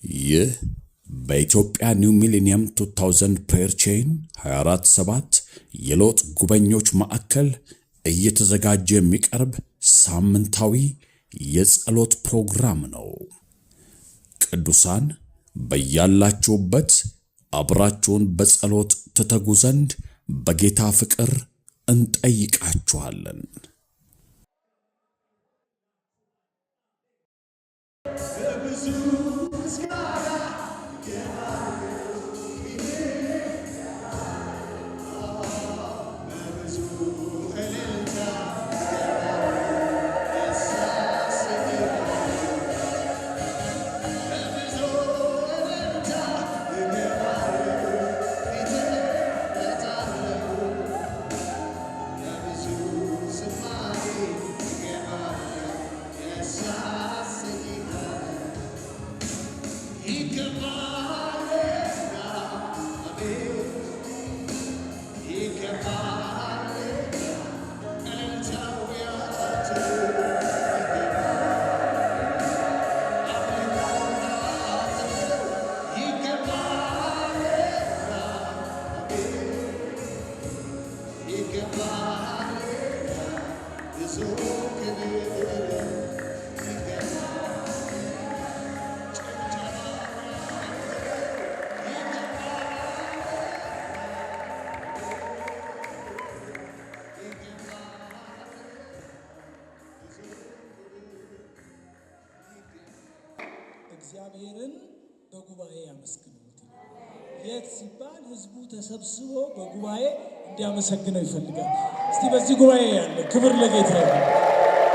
ይህ በኢትዮጵያ ኒው ሚሊኒየም 2000 ፕሬየር ቼን 247 የለውጥ ጉበኞች ማዕከል እየተዘጋጀ የሚቀርብ ሳምንታዊ የጸሎት ፕሮግራም ነው። ቅዱሳን በያላችሁበት አብራችሁን በጸሎት ተተጉ ዘንድ በጌታ ፍቅር እንጠይቃችኋለን። እግዚአብሔርን በጉባኤ ያመስግኑት። የት ሲባል ህዝቡ ተሰብስቦ በጉባኤ እንዲያመሰግነው ይፈልጋል። እስቲ በዚህ ጉባኤ ያለ ክብር ለጌታ ይሁን፣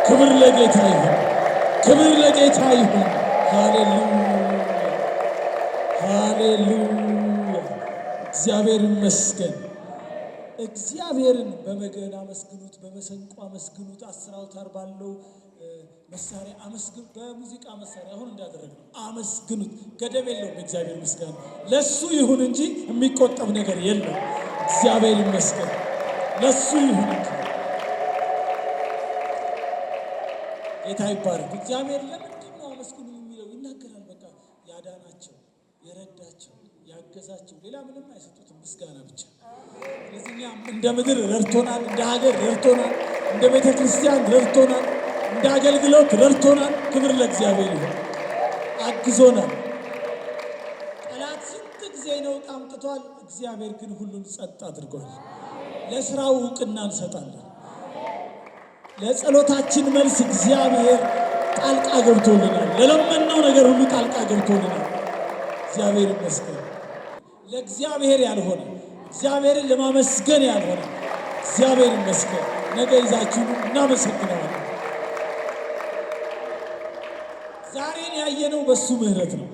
ክብር ለጌታ ይሁን፣ ክብር ለጌታ ይሁን። ሃሌሉያ ሃሌሉያ። እግዚአብሔር ይመስገን። እግዚአብሔርን በመገና አመስግኑት፣ በመሰንቆ አመስግኑት፣ 10 አውታር ባለው መሳሪያ አመስግኑት። በሙዚቃ መሳሪያ አሁን እንዳደረግነው አመስግኑት። ገደብ የለውም። እግዚአብሔር ምስጋና ለሱ ይሁን እንጂ የሚቆጠብ ነገር የለም። እግዚአብሔር ይመስገን። ለሱ ይሁን እንጂ ጌታ ይባረክ። እግዚአብሔር ለምንድን ነው አመስግኑ የሚለው ይናገራል። በቃ ያዳናቸው፣ የረዳቸው፣ ያገዛቸው ሌላ ምንም አይሰጡትም፣ ምስጋና ብቻ። ስለዚህ እኛ እንደ ምድር ረድቶናል፣ እንደ ሀገር ረድቶናል፣ እንደ ቤተ ክርስቲያን ረድቶናል፣ እንደ አገልግሎት ረድቶናል። ክብር ለእግዚአብሔር ይሁን። አግዞናል። ጠላት ስንት ጊዜ ነው ጣምጥቷል። እግዚአብሔር ግን ሁሉን ጸጥ አድርጓል። ለስራው ዕውቅና እንሰጣለን። ለጸሎታችን መልስ እግዚአብሔር ጣልቃ ገብቶልናል። ለለመነው ነገር ሁሉ ጣልቃ ገብቶልናል። እግዚአብሔር ይመስገን። ለእግዚአብሔር ያልሆነ እግዚአብሔርን ለማመስገን ያልሆነ እግዚአብሔር ይመስገን። ነገ ይዛችሁ እናመሰግናለን። ዛሬን ያየነው በሱ ምህረት ነው።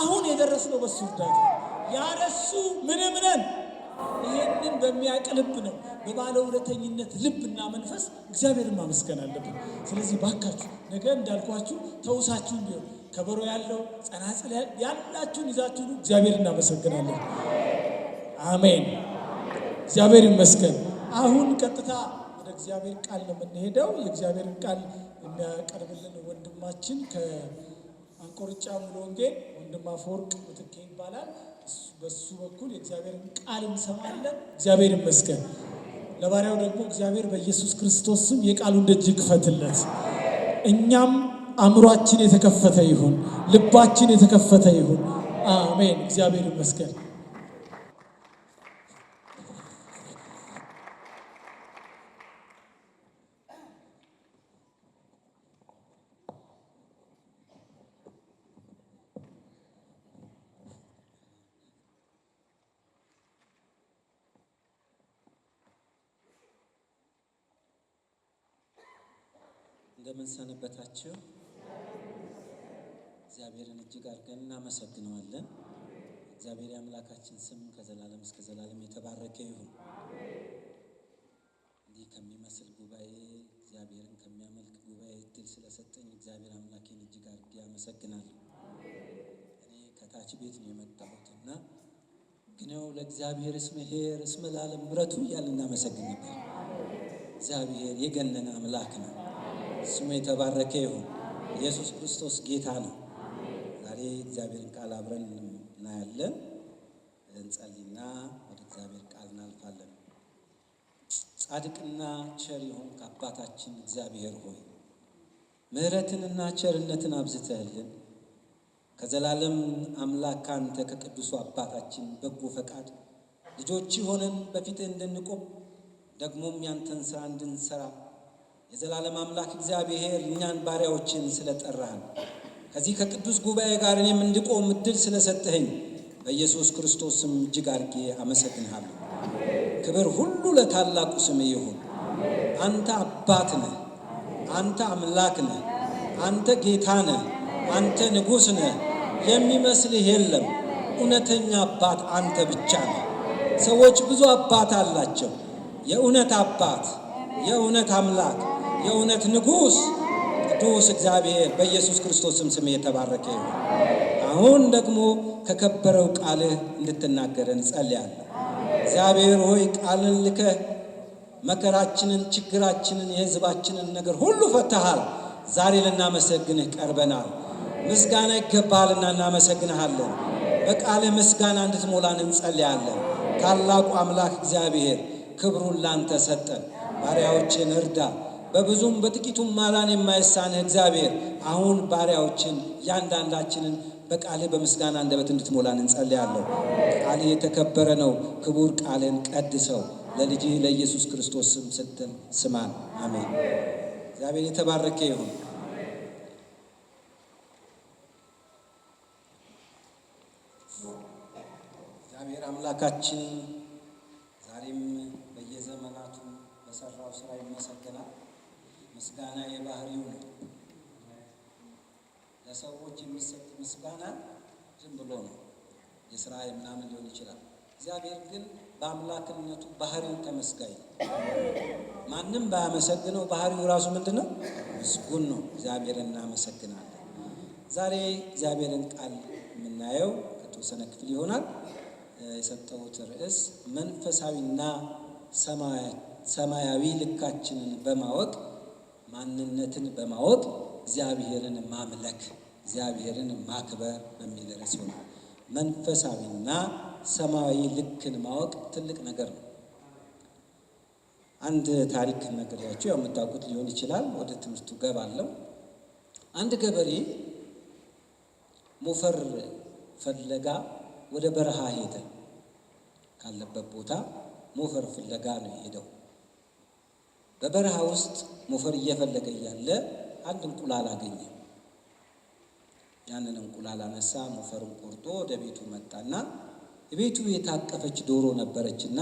አሁን የደረስነው በሱ እርዳታ። ያለሱ ምንም ነን። ይሄንን በሚያቀልብ ነው። በባለውለተኝነት ልብና መንፈስ እግዚአብሔርን ማመስገን አለብን። ስለዚህ ባካችሁ ነገ እንዳልኳችሁ ተውሳችሁ ቢሆን ከበሮ ያለው ጸናጽል ያላችሁን ይዛችሁ እግዚአብሔርን እናመሰግናለን። አሜን። እግዚአብሔር ይመስገን። አሁን ቀጥታ ወደ እግዚአብሔር ቃል ነው የምንሄደው። የእግዚአብሔርን ቃል የሚያቀርብልን ወንድማችን ከአንቆርጫ ሙሉ ወንጌል ወንድም አፈወርቅ ምትኬ ይባላል። በሱ በኩል የእግዚአብሔርን ቃል እንሰማለን። እግዚአብሔር ይመስገን። ለባሪያው ደግሞ እግዚአብሔር በኢየሱስ ክርስቶስ ስም የቃሉን ደጅ ይክፈትለት። እኛም አእምሯችን የተከፈተ ይሁን፣ ልባችን የተከፈተ ይሁን። አሜን። እግዚአብሔር ይመስገን። እንደምን ሰነበታችሁ? እግዚአብሔርን እጅግ አድርገን እናመሰግነዋለን። እግዚአብሔር የአምላካችን ስም ከዘላለም እስከ ዘላለም የተባረከ ይሁን። እንዲህ ከሚመስል ጉባኤ፣ እግዚአብሔርን ከሚያመልክ ጉባኤ እድል ስለሰጠኝ እግዚአብሔር አምላኬን እጅግ አድርጌ አመሰግናለሁ። እኔ ከታች ቤት ነው የመጣሁትና ግን ለእግዚአብሔር እስመ ኄር እስመ ለዓለም ምሕረቱ እያልን እናመሰግን ነበር። እግዚአብሔር የገነነ አምላክ ነው። ስሙ የተባረከ ይሁን። ኢየሱስ ክርስቶስ ጌታ ነው። ዛሬ እግዚአብሔርን ቃል አብረን እናያለን። እንጸልይና ወደ እግዚአብሔር ቃል እናልፋለን። ጻድቅና ቸር የሆንክ አባታችን እግዚአብሔር ሆይ ምሕረትንና ቸርነትን አብዝተህልን ከዘላለም አምላክ ካንተ ከቅዱሱ አባታችን በጎ ፈቃድ ልጆች ሆነን በፊትህ እንድንቆም ደግሞም ያንተን ሥራ እንድንሰራ የዘላለም አምላክ እግዚአብሔር እኛን ባሪያዎችን ስለጠራህን ከዚህ ከቅዱስ ጉባኤ ጋር እኔም እንድቆም እድል ስለሰጠኸኝ በኢየሱስ ክርስቶስ ስም እጅግ አድርጌ አመሰግንሃለሁ። ክብር ሁሉ ለታላቁ ስም ይሁን። አንተ አባት ነህ፣ አንተ አምላክ ነህ፣ አንተ ጌታ ነህ፣ አንተ ንጉሥ ነህ። የሚመስልህ የለም። እውነተኛ አባት አንተ ብቻ ነህ። ሰዎች ብዙ አባት አላቸው። የእውነት አባት፣ የእውነት አምላክ፣ የእውነት ንጉሥ ቅዱስ እግዚአብሔር በኢየሱስ ክርስቶስ ስም የተባረከ ይሁን። አሁን ደግሞ ከከበረው ቃልህ እንድትናገረን ጸልያለሁ። እግዚአብሔር ሆይ ቃልን ልከህ መከራችንን፣ ችግራችንን፣ የሕዝባችንን ነገር ሁሉ ፈተሃል። ዛሬ ልናመሰግንህ ቀርበናል። ምስጋና ይገባሃልና እናመሰግንሃለን። በቃልህ ምስጋና እንድትሞላን እንጸልያለን። ታላቁ አምላክ እግዚአብሔር ክብሩን ላንተ ሰጠን። ባሪያዎችን እርዳ። በብዙም በጥቂቱም ማዳን የማይሳንህ እግዚአብሔር አሁን ባሪያዎችን እያንዳንዳችንን በቃልህ በምስጋና አንደበት እንድትሞላን እንጸልያለን። ቃልህ የተከበረ ነው። ክቡር ቃልህን ቀድሰው ለልጅ ለኢየሱስ ክርስቶስ ስም ስትል ስማን። አሜን። እግዚአብሔር የተባረከ ይሁን። እግዚአብሔር አምላካችን ዛሬም በየዘመናቱ በሰራው ስራ ይመሰገናል። ምስጋና የባህሪው ነው። ለሰዎች የሚሰጥ ምስጋና ዝም ብሎ ነው፣ የሥራ ምናምን ሊሆን ይችላል። እግዚአብሔር ግን በአምላክነቱ ባህሪው ተመስጋኝ ነው። ማንም ባያመሰግነው ባህሪው ራሱ ምንድነው? ምስጉን ነው። እግዚአብሔርን እናመሰግናለን። ዛሬ እግዚአብሔርን ቃል የምናየው ከተወሰነ ክፍል ይሆናል። የሰጠሁት ርዕስ መንፈሳዊና ሰማያዊ ልካችንን በማወቅ ማንነትን በማወቅ እግዚአብሔርን ማምለክ፣ እግዚአብሔርን ማክበር በሚል ርዕስ ይሆናል። መንፈሳዊና ሰማያዊ ልክን ማወቅ ትልቅ ነገር ነው። አንድ ታሪክ ነግሬያችሁ ያው የምታውቁት ሊሆን ይችላል። ወደ ትምህርቱ ገባለሁ። አንድ ገበሬ ሞፈር ፍለጋ ወደ በረሃ ሄደ። ካለበት ቦታ ሞፈር ፍለጋ ነው የሄደው። በበረሃ ውስጥ ሞፈር እየፈለገ እያለ አንድ እንቁላል አገኘ። ያንን እንቁላል አነሳ፣ ሞፈሩን ቆርጦ ወደ ቤቱ መጣና ቤቱ የታቀፈች ዶሮ ነበረችና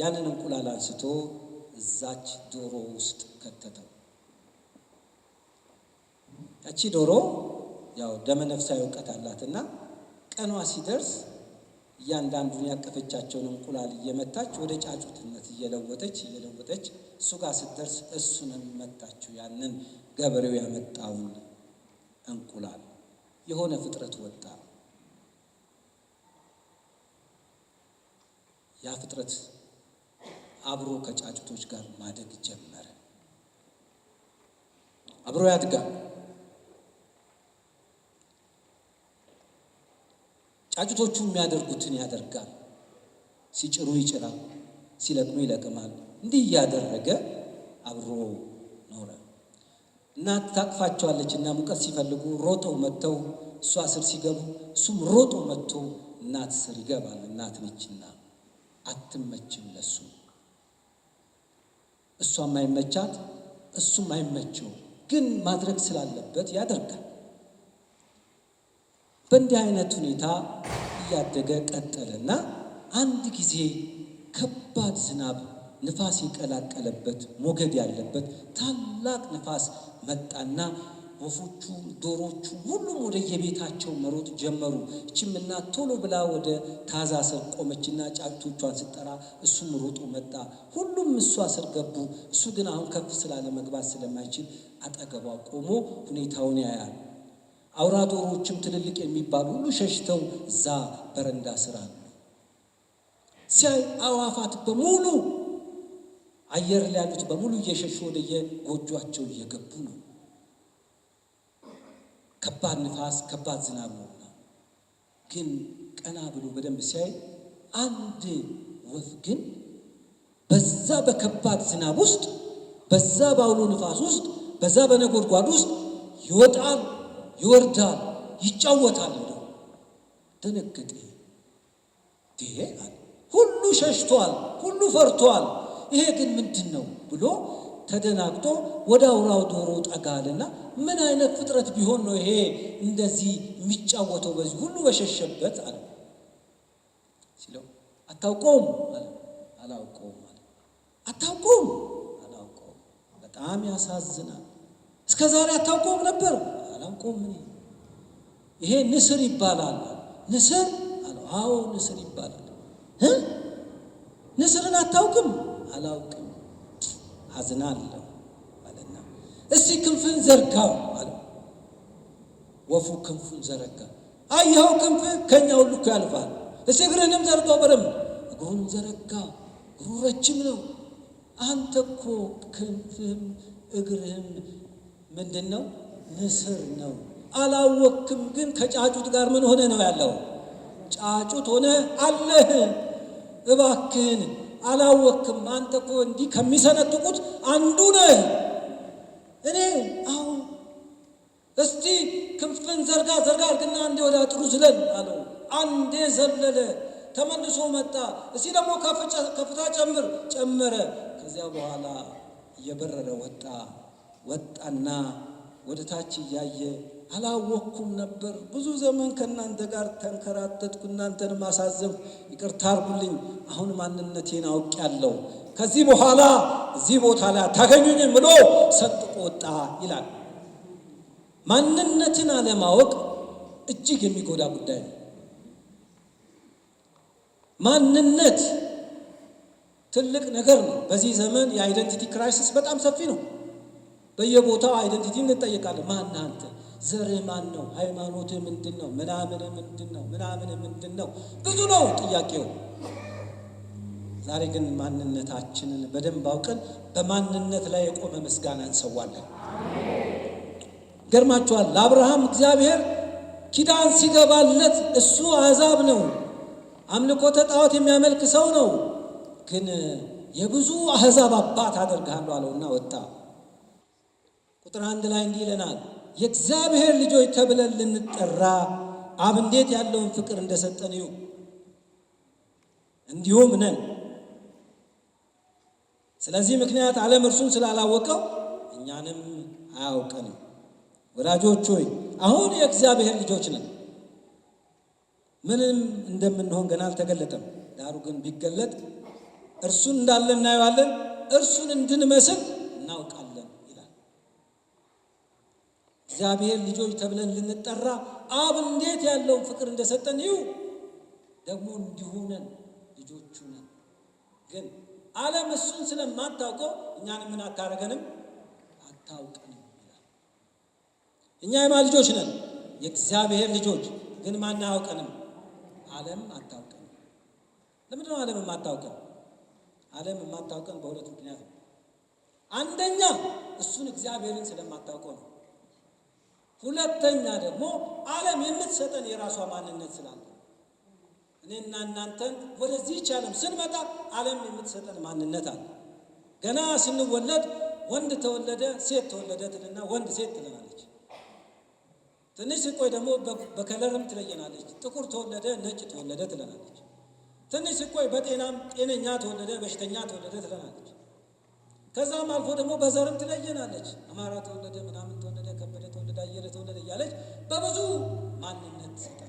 ያንን እንቁላል አንስቶ እዛች ዶሮ ውስጥ ከተተው። ያቺ ዶሮ ያው ደመነፍሳዊ እውቀት አላትና ቀኗ ሲደርስ እያንዳንዱን ያቀፈቻቸውን እንቁላል እየመታች ወደ ጫጩትነት እየለወጠች እሱ ጋር ስትደርስ እሱንም መታችው። ያንን ገበሬው ያመጣውን እንቁላል የሆነ ፍጥረት ወጣ። ያ ፍጥረት አብሮ ከጫጩቶች ጋር ማደግ ጀመረ። አብሮ ያድጋል። ጫጩቶቹ የሚያደርጉትን ያደርጋል። ሲጭሩ ይጭራል፣ ሲለቅሙ ይለቅማል። እንዲህ እያደረገ አብሮ ኖረ። እናት ታቅፋቸዋለች እና ሙቀት ሲፈልጉ ሮጠው መጥተው እሷ ስር ሲገቡ እሱም ሮጦ መጥቶ እናት ስር ይገባል። እናት ነችና አትመችም ለሱ። እሷም አይመቻት እሱም አይመቸው፣ ግን ማድረግ ስላለበት ያደርጋል። በእንዲህ አይነት ሁኔታ እያደገ ቀጠለና አንድ ጊዜ ከባድ ዝናብ፣ ንፋስ የቀላቀለበት ሞገድ ያለበት ታላቅ ንፋስ መጣና ወፎቹ፣ ዶሮቹ ሁሉም ወደ የቤታቸው መሮጥ ጀመሩ። እችም እናት ቶሎ ብላ ወደ ታዛ ስር ቆመችና ጫጩቶቿን ስትጠራ እሱም ሮጦ መጣ። ሁሉም እሷ ስር ገቡ። እሱ ግን አሁን ከፍ ስላለ መግባት ስለማይችል አጠገቧ ቆሞ ሁኔታውን ያያል። አውራ ዶሮዎችም ትልልቅ የሚባሉ ሁሉ ሸሽተው እዛ በረንዳ ስር አሉ። ሲያይ አዋፋት በሙሉ አየር ላይ ያሉት በሙሉ እየሸሹ ወደ የጎጇቸው እየገቡ ነው። ከባድ ንፋስ፣ ከባድ ዝናብ ነውና ግን ቀና ብሎ በደንብ ሲያይ አንድ ወፍ ግን በዛ በከባድ ዝናብ ውስጥ በዛ ባውሎ ንፋስ ውስጥ በዛ በነጎድጓድ ውስጥ ይወጣል ይወርዳል ይጫወታል። ደነገጠ። ሁሉ ሸሽቷል፣ ሁሉ ፈርቷል። ይሄ ግን ምንድነው ብሎ ተደናግጦ ወደ አውራው ዶሮ ጠጋልና ምን አይነት ፍጥረት ቢሆን ነው ይሄ እንደዚህ የሚጫወተው በዚህ ሁሉ በሸሸበት አለ። ሲለው አታውቀውም አለ። አላውቀውም አለ። አታውቀውም? አላውቀውም። በጣም ያሳዝናል። እስከ ዛሬ አታውቀውም ነበር? አላውቀውም። ይሄ ንስር ይባላል። ንስር አለው። አዎ ንስር ይባላል። ንስርን አታውቅም? አላውቅም። አዝናለሁ አለና እስቲ ክንፍን ዘርጋው አለ። ወፉ ክንፉን ዘረጋ። አየኸው ክንፍ ከኛ ሁሉ እኮ ያልፋል። እስቲ እግርህንም ዘርጋው በደምብ። እግሩን ዘረጋ። እግሩ ረጅም ነው። አንተ እኮ ክንፍህም እግርህም ምንድን ነው? ንስር ነው። አላወቅም። ግን ከጫጩት ጋር ምን ሆነ ነው ያለው? ጫጩት ሆነ አለህ። እባክህን አላወቅም። አንተ እኮ እንዲህ ከሚሰነጥቁት አንዱ ነህ። እኔ አሁን እስቲ ክንፍን ዘርጋ አድርግና አንዴ ወደ አጥሩ ዝለል አለው። አንዴ ዘለለ፣ ተመልሶ መጣ። እስቲ ደግሞ ከፍታ ጨመረ። ከዚያ በኋላ እየበረረ ወጣና ወደ ታች እያየ አላወቅኩም ነበር። ብዙ ዘመን ከእናንተ ጋር ተንከራተትኩ፣ እናንተን ማሳዘንኩ። ይቅርታ አድርጉልኝ። አሁን ማንነቴን አውቄያለሁ። ከዚህ በኋላ እዚህ ቦታ ላይ አታገኙኝም ብሎ ሰንጥቆ ወጣ ይላል። ማንነትን አለማወቅ እጅግ የሚጎዳ ጉዳይ ነው። ማንነት ትልቅ ነገር ነው። በዚህ ዘመን የአይደንቲቲ ክራይሲስ በጣም ሰፊ ነው። በየቦታው አይደንቲቲ እንጠየቃለን። ማን አንተ? ዘርህ ማን ነው? ሃይማኖትህ ምንድን ነው? ምናምን ምንድን ነው? ብዙ ነው ጥያቄው። ዛሬ ግን ማንነታችንን በደንብ አውቀን በማንነት ላይ የቆመ ምስጋና እንሰዋለን። ገርማችኋል። ለአብርሃም እግዚአብሔር ኪዳን ሲገባለት እሱ አሕዛብ ነው፣ አምልኮተ ጣዖት የሚያመልክ ሰው ነው። ግን የብዙ አሕዛብ አባት አደርግሃለሁ አለውና ወጣ። ቁጥር 1 ላይ እንዲህ ይለናል፣ የእግዚአብሔር ልጆች ተብለን ልንጠራ አብ እንዴት ያለውን ፍቅር እንደሰጠን እዩ፣ እንዲሁም ነን። ስለዚህ ምክንያት ዓለም እርሱን ስላላወቀው እኛንም አያውቀንም። ወዳጆች ሆይ አሁን የእግዚአብሔር ልጆች ነን። ምንም እንደምንሆን ገና አልተገለጠም። ዳሩ ግን ቢገለጥ እርሱን እንዳለ እናየዋለን፣ እርሱን እንድንመስል እናውቃለን ይላል። እግዚአብሔር ልጆች ተብለን ልንጠራ አብ እንዴት ያለውን ፍቅር እንደሰጠን እዩ፣ ደግሞ እንዲሁ ነን፣ ልጆቹ ነን። ግን ዓለም እሱን ስለማታውቀው እኛን ምን አታረገንም? አታውቀንም ይላል። እኛ የማን ልጆች ነን? የእግዚአብሔር ልጆች። ግን ማን አያውቀንም? ዓለም አታውቀንም። ለምንድን ነው ዓለም የማታውቀን? ዓለም የማታውቀን በሁለት ምክንያት ነው። አንደኛ እሱን እግዚአብሔርን ስለማታውቀው ነው። ሁለተኛ ደግሞ ዓለም የምትሰጠን የራሷ ማንነት ስላለ። እኔና እናንተን ወደዚህች ዓለም ስንመጣ ዓለም የምትሰጠን ማንነት አለ። ገና ስንወለድ ወንድ ተወለደ ሴት ተወለደ ትልና ወንድ ሴት ትለናለች። ትንሽ ስቆይ ደግሞ በከለርም ትለየናለች። ጥቁር ተወለደ ነጭ ተወለደ ትለናለች። ትንሽ ስቆይ በጤናም ጤነኛ ተወለደ በሽተኛ ተወለደ ትለናለች። ከዛም አልፎ ደግሞ በዘርም ትለየናለች። አማራ ተወለደ ምናምን ተወለደ ከበደ ተወለደ አየለ ተወለደ እያለች በብዙ ማንነት ትሰጠናለች።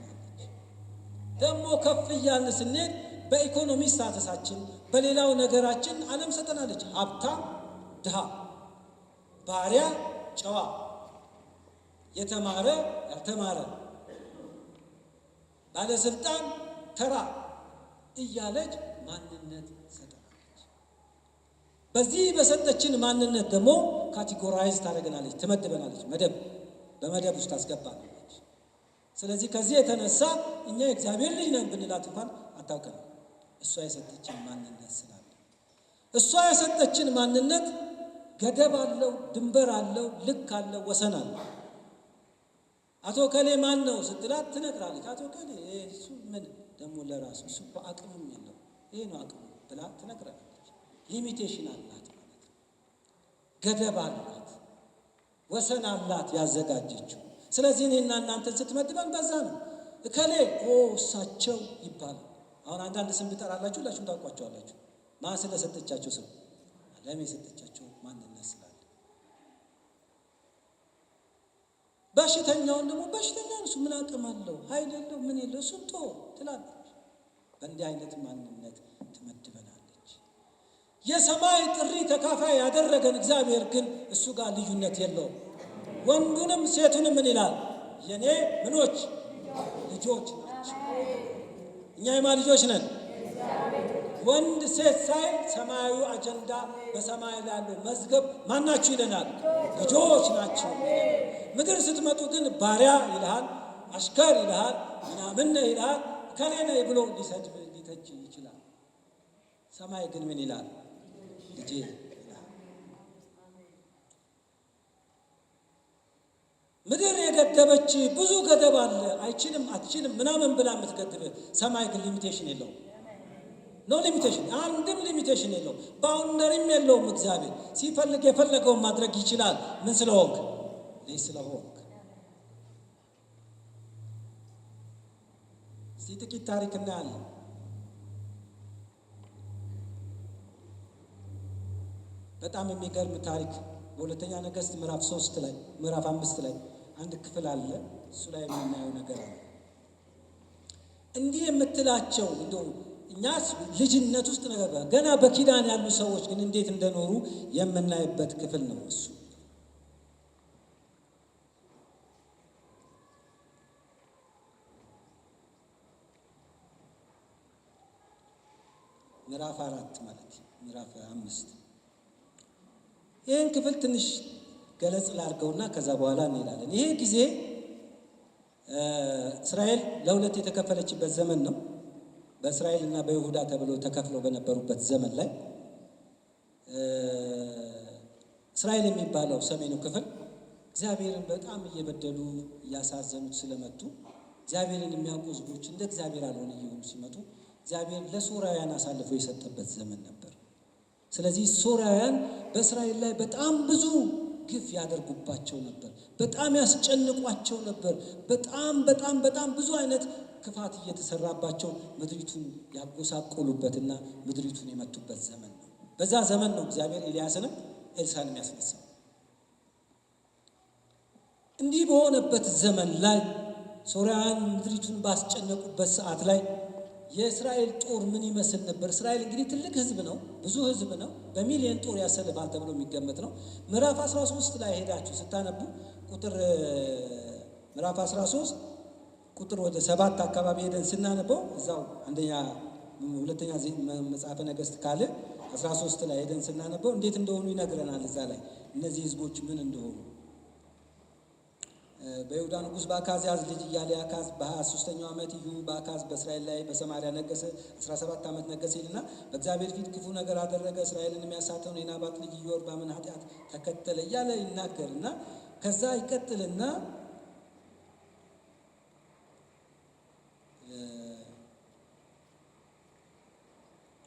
ደግሞ ከፍ እያልን ስንሄድ በኢኮኖሚ ስታተሳችን በሌላው ነገራችን ዓለም ሰጠናለች። ሀብታም ድሃ፣ ባሪያ ጨዋ፣ የተማረ ያልተማረ፣ ባለስልጣን ተራ እያለች ማንነት ሰጠናለች። በዚህ በሰጠችን ማንነት ደግሞ ካቴጎራይዝ ታደርገናለች፣ ትመድበናለች፣ በመደብ ውስጥ ታስገባናለች። ስለዚህ ከዚህ የተነሳ እኛ የእግዚአብሔር ልጅ ነን ብንላት እንኳን አታውቀንም። እሷ የሰጠችን ማንነት ስላለ። እሷ የሰጠችን ማንነት ገደብ አለው፣ ድንበር አለው፣ ልክ አለው፣ ወሰን አለው። አቶ ከሌ ማን ነው ስትላት ትነግራለች። አቶ ከሌ እሱ ምን ደግሞ ለራሱ እሱ አቅምም የለው ይሄ ነው አቅሙ ብላ ትነግራለች። ሊሚቴሽን አላት ማለት ነው። ገደብ አላት፣ ወሰን አላት ያዘጋጀችው። ስለዚህ እኔና እናንተን ስትመድበን በዛ ነው። ከሌ እሳቸው ይባላል። አሁን አንዳንድ ስም ብጠራላችሁ ሁላችሁም ታውቋቸዋላችሁ። ማን ስለሰጠቻቸው ስም? ዓለም የሰጠቻቸው ማንነት ስላለ። በሽተኛውን ደግሞ በሽተኛ እሱ ምን አቅም አለው ኃይል የለው ምን የለው እሱን ቶ ትላለች። በእንዲህ አይነት ማንነት ትመድበናለች። የሰማይ ጥሪ ተካፋይ ያደረገን እግዚአብሔር ግን እሱ ጋር ልዩነት የለውም። ወንዱንም ሴቱንም ምን ይላል? የኔ ምኖች ልጆች ናቸው። እኛ የማ ልጆች ነን? ወንድ ሴት ሳይል ሰማያዊ አጀንዳ በሰማይ ላይ ያለው መዝገብ ማናችሁ ይለናል? ልጆች ናቸው። ምድር ስትመጡ ግን ባሪያ ይልሃል፣ አሽከር ይልሃል፣ ምናምን ነህ ይልሃል፣ ከሌ ነህ ብሎ ሊሰድብ ሊተች ይችላል። ሰማይ ግን ምን ይላል? ልጄ ይልሃል። ምድር የገደበች ብዙ ገደብ አለ፣ አይችልም አትችልም ምናምን ብላ የምትገድብ። ሰማይ ግን ሊሚቴሽን የለውም። ኖ ሊሚቴሽን፣ አንድም ሊሚቴሽን የለውም። ባውንደሪም የለውም። እግዚአብሔር ሲፈልግ የፈለገውን ማድረግ ይችላል። ምን ስለሆንክ? ልጅ ስለሆንክ። እስቲ ጥቂት ታሪክ እናያለን። በጣም የሚገርም ታሪክ በሁለተኛ ነገሥት ምዕራፍ 3 ላይ ምዕራፍ 5 ላይ አንድ ክፍል አለ። እሱ ላይ የምናየው ነገር አለ። እንዲህ የምትላቸው እንደው እኛስ ልጅነት ውስጥ ነገር ገና በኪዳን ያሉ ሰዎች ግን እንዴት እንደኖሩ የምናይበት ክፍል ነው እሱ። ምዕራፍ 4 ማለት ምዕራፍ 5 ይህን ክፍል ትንሽ ገለጽ ላድርገውና ከዛ በኋላ እንሄዳለን። ይሄ ጊዜ እስራኤል ለሁለት የተከፈለችበት ዘመን ነው። በእስራኤል እና በይሁዳ ተብለው ተከፍለው በነበሩበት ዘመን ላይ እስራኤል የሚባለው ሰሜኑ ክፍል እግዚአብሔርን በጣም እየበደሉ እያሳዘኑት ስለመጡ እግዚአብሔርን የሚያውቁ ሕዝቦች እንደ እግዚአብሔር አልሆነ እየሆኑ ሲመጡ እግዚአብሔር ለሶርያውያን አሳልፎ የሰጠበት ዘመን ነበር። ስለዚህ ሶርያውያን በእስራኤል ላይ በጣም ብዙ ግፍ ያደርጉባቸው ነበር። በጣም ያስጨንቋቸው ነበር። በጣም ብዙ አይነት ክፋት እየተሰራባቸው ምድሪቱን ያጎሳቆሉበትና ምድሪቱን የመቱበት ዘመን ነው። በዛ ዘመን ነው እግዚአብሔር ኤልያስንም ኤልሳዕንም ያስነሳው። እንዲህ በሆነበት ዘመን ላይ ሶርያውያን ምድሪቱን ባስጨነቁበት ሰዓት ላይ የእስራኤል ጦር ምን ይመስል ነበር? እስራኤል እንግዲህ ትልቅ ሕዝብ ነው፣ ብዙ ሕዝብ ነው። በሚሊዮን ጦር ያሰልፋል ተብሎ የሚገመት ነው። ምዕራፍ 13 ላይ ሄዳችሁ ስታነቡ ቁጥር ምዕራፍ 13 ቁጥር ወደ 7 አካባቢ ሄደን ስናነበው እዛው ሁለተኛ መጽሐፈ ነገሥት ካለ 13 ላይ ሄደን ስናነበው እንዴት እንደሆኑ ይነግረናል። እዛ ላይ እነዚህ ሕዝቦች ምን እንደሆኑ በይሁዳ ንጉሥ በአካዝያስ ልጅ ኢዮአካዝ በ23ኛው ዓመት ኢዩ በአካዝ በእስራኤል ላይ በሰማርያ ነገሰ 17 ዓመት ነገሰ ይልና በእግዚአብሔር ፊት ክፉ ነገር አደረገ። እስራኤልን የሚያሳተውን የናባጥ ልጅ ኢዮርብዓምን ኃጢአት ተከተለ እያለ ይናገርና ከዛ ይቀጥልና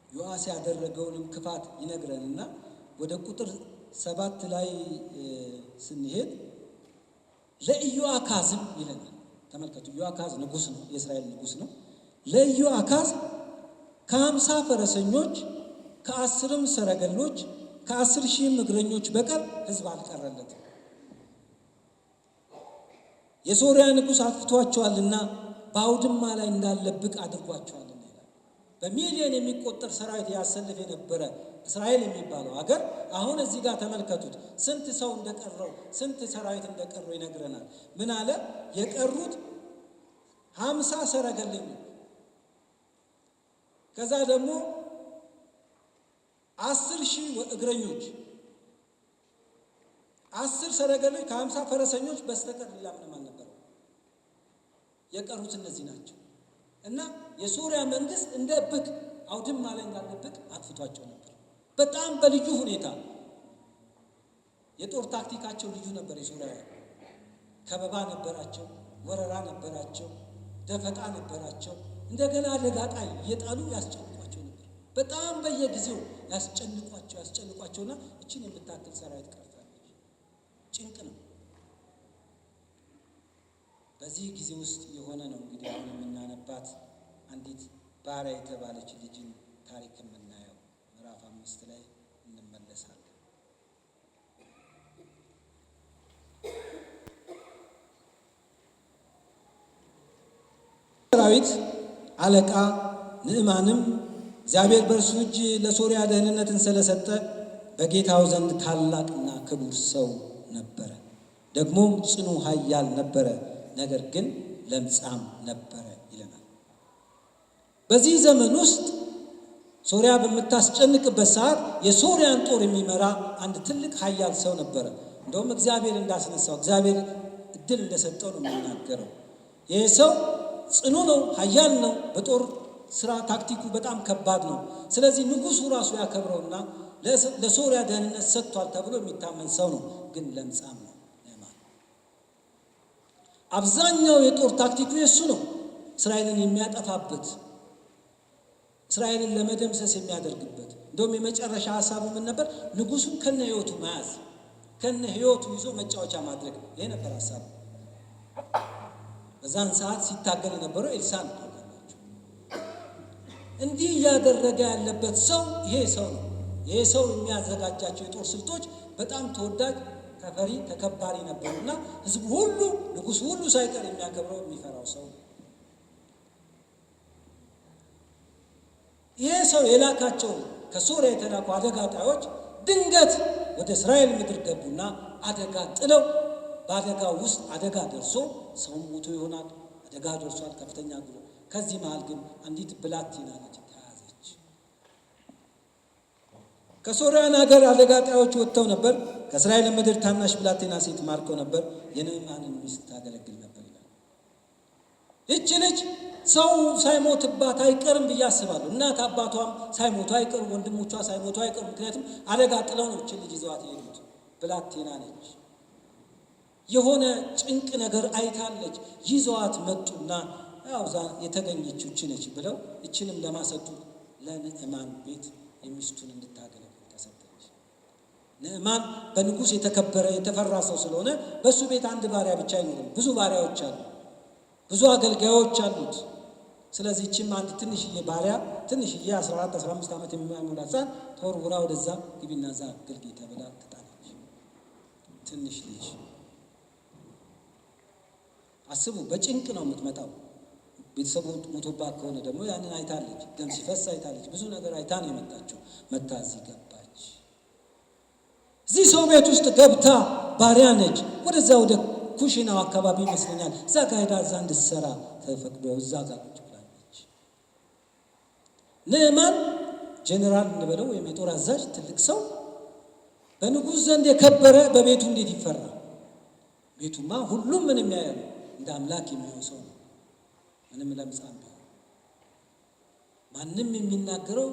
ዮአስ ያደረገውንም ክፋት ይነግረንና ወደ ቁጥር 7 ላይ ስንሄድ ለኢዮአካዝም ይለናል። ተመልከቱ፣ ኢዮአካዝ ንጉሥ ነው፣ የእስራኤል ንጉሥ ነው። ለኢዮአካዝ ከ50 ፈረሰኞች ከ10 ሰረገሎች ከ10,000 እግረኞች በቀር ሕዝብ አልቀረለትም። የሶርያ ንጉሥ አጥፍቷቸዋልና በአውድማ ላይ እንዳለ ብቅ አድርጓቸዋልና ይላል። በሚሊዮን የሚቆጠር ሰራዊት ያሰልፍ የነበረ እስራኤል የሚባለው ሀገር አሁን እዚህ ጋር ተመልከቱት፣ ስንት ሰው እንደቀረው ስንት ሰራዊት እንደቀረው ይነግረናል። ምን አለ? የቀሩት 50 ሰረገለኞች፣ ከዛ ደግሞ 10,000 እግረኞች፣ 10 ሰረገሎች ከ50 ፈረሰኞች በስተቀር ሌላ ምንም አልነበረው። የቀሩት እነዚህ ናቸው። እና የሶርያ መንግስት እንደ ብቅ አውድማ ላይ እንዳለ ብቅ አጥፍቷቸው ነበር። በጣም በልዩ ሁኔታ የጦር ታክቲካቸው ልዩ ነበር። የሶርያውያን ከበባ ነበራቸው፣ ወረራ ነበራቸው፣ ደፈጣ ነበራቸው። እንደገና አደጋ ጣይ እየጣሉ ያስጨንቋቸው ነበር። በጣም በየጊዜው ያስጨንቋቸውና እችን የምታክል ሰራዊት ቀርታለች። ጭንቅ ነው። በዚህ ጊዜ ውስጥ የሆነ ነው እንግዲህ አሁን የምናነባት አንዲት ባሪያ የተባለች ልጅን ታሪክ የምናየው ምዕራፍ 5 ላይ እንመለሳለን። ሰራዊት አለቃ ንዕማንም እግዚአብሔር በእርሱ እጅ ለሶርያ ደህንነትን ስለሰጠ በጌታው ዘንድ ታላቅና ክቡር ሰው ነበረ። ደግሞም ጽኑ ኃያል ነበረ፣ ነገር ግን ለምጻም ነበረ ይለናል። በዚህ ዘመን ውስጥ ሶርያ በምታስጨንቅበት ሰዓት የሶርያን ጦር የሚመራ አንድ ትልቅ ኃያል ሰው ነበረ። እንደውም እግዚአብሔር እንዳስነሳው እግዚአብሔር እድል እንደሰጠው ነው የሚናገረው። ይህ ሰው ጽኑ ነው፣ ኃያል ነው። በጦር ስራ ታክቲኩ በጣም ከባድ ነው። ስለዚህ ንጉሱ ራሱ ያከብረውና ለሶርያ ደህንነት ሰጥቷል ተብሎ የሚታመን ሰው ነው። ግን ለምጻም ነው። አብዛኛው የጦር ታክቲኩ የሱ ነው። እስራኤልን የሚያጠፋበት፣ እስራኤልን ለመደምሰስ የሚያደርግበት። እንደውም የመጨረሻ ሐሳቡ ምን ነበር? ንጉሱን ከነ ህይወቱ መያዝ፣ ከነ ህይወቱ ይዞ መጫወቻ ማድረግ። ይሄ ነበር ሐሳቡ። በዛን ሰዓት ሲታገል የነበረው ኤልሳ ነው። እንዲህ እያደረገ ያለበት ሰው ይሄ ሰው ነው። ይሄ ሰው የሚያዘጋጃቸው የጦር ስልቶች በጣም ተወዳጅ፣ ተፈሪ፣ ተከባሪ ነበሩና ህዝቡ ሁሉ ንጉሱ ሁሉ ሳይቀር የሚያከብረው የሚፈራው ሰው ነው። ይሄ ሰው የላካቸው ከሶርያ የተላኩ አደጋ ጣዮች ድንገት ወደ እስራኤል ምድር ገቡና አደጋ ጥለው በአደጋው ውስጥ አደጋ ደርሶ ሰው ሞቶ ይሆናል። አደጋ ደርሷል፣ ከፍተኛ ጉዳት። ከዚህ መሃል ግን አንዲት ብላቴና ልጅ ተያዘች። ከሶርያን ሀገር አደጋ ጣዮች ወጥተው ነበር። ከእስራኤል ምድር ታናሽ ብላቴና ሴት ማርከው ነበር። የንዕማንን ሚስት ታገለግል ነበር ይላል። ይህች ልጅ ሰው ሳይሞትባት አይቀርም ብዬ አስባለሁ። እናት አባቷም ሳይሞቱ አይቀርም፣ ወንድሞቿ ሳይሞቱ አይቀርም። ምክንያቱም አደጋ ጥለው ነው ይህችን ልጅ ይዘዋት የሄዱት። ብላቴና ነች። የሆነ ጭንቅ ነገር አይታለች። ይዘዋት መጡና ያው የተገኘችው እቺ ነች ብለው እችንም ለማሰጡ ለንዕማን ቤት የሚስቱን እንድታገለግል ተሰጠች። ንዕማን በንጉሥ የተከበረ የተፈራ ሰው ስለሆነ በሱ ቤት አንድ ባሪያ ብቻ አይኖርም። ብዙ ባሪያዎች አሉ፣ ብዙ አገልጋዮች አሉት። ስለዚህ እቺም አንድ ትንሽዬ ባሪያ ትንሽዬ 14 15 ዓመት የሚሞላ ሕፃን ተወርውራ ወደዛ ግቢና እዛ አገልግይ ተብላ ተጣለች። ትንሽ ልጅ አስቡ፣ በጭንቅ ነው የምትመጣው። ቤተሰቡ ሞቶባት ከሆነ ደግሞ ያንን አይታለች፣ ደም ሲፈስ አይታለች፣ ብዙ ነገር አይታ ነው የመጣችው። መታ እዚህ ገባች። እዚህ ሰው ቤት ውስጥ ገብታ ባሪያ ነች። ወደዛ ወደ ኩሽናው አካባቢ ይመስለኛል እዛ ጋር ሄዳ እዛ እንድትሰራ ተፈቅዶ እዛ ጋር ቁጭ ብላለች። ንዕማን ጄኔራል እንበለው ወይም የጦር አዛዥ ትልቅ ሰው፣ በንጉሥ ዘንድ የከበረ፣ በቤቱ እንዴት ይፈራ? ቤቱማ ሁሉም ምን የሚያየው እንደ አምላክ የሚሆን ሰው ነው። ምንም ለምጻም ቢሆን ማንም የሚናገረው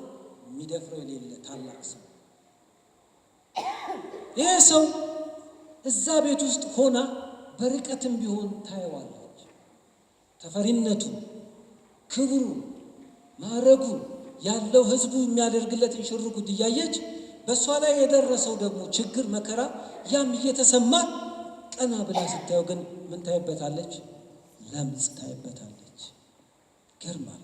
የሚደፍረው የሌለ ታላቅ ሰው። ይሄ ሰው እዛ ቤት ውስጥ ሆና በርቀትም ቢሆን ታየዋለች። ተፈሪነቱ፣ ክብሩ፣ ማዕረጉ ያለው ህዝቡ የሚያደርግለትን ሽርጉድ እያየች በእሷ ላይ የደረሰው ደግሞ ችግር መከራ ያም እየተሰማ ቀና ብላ ስታየው ግን ምን ታይበታለች? ለምጽ ታይበታለች። ገርማል።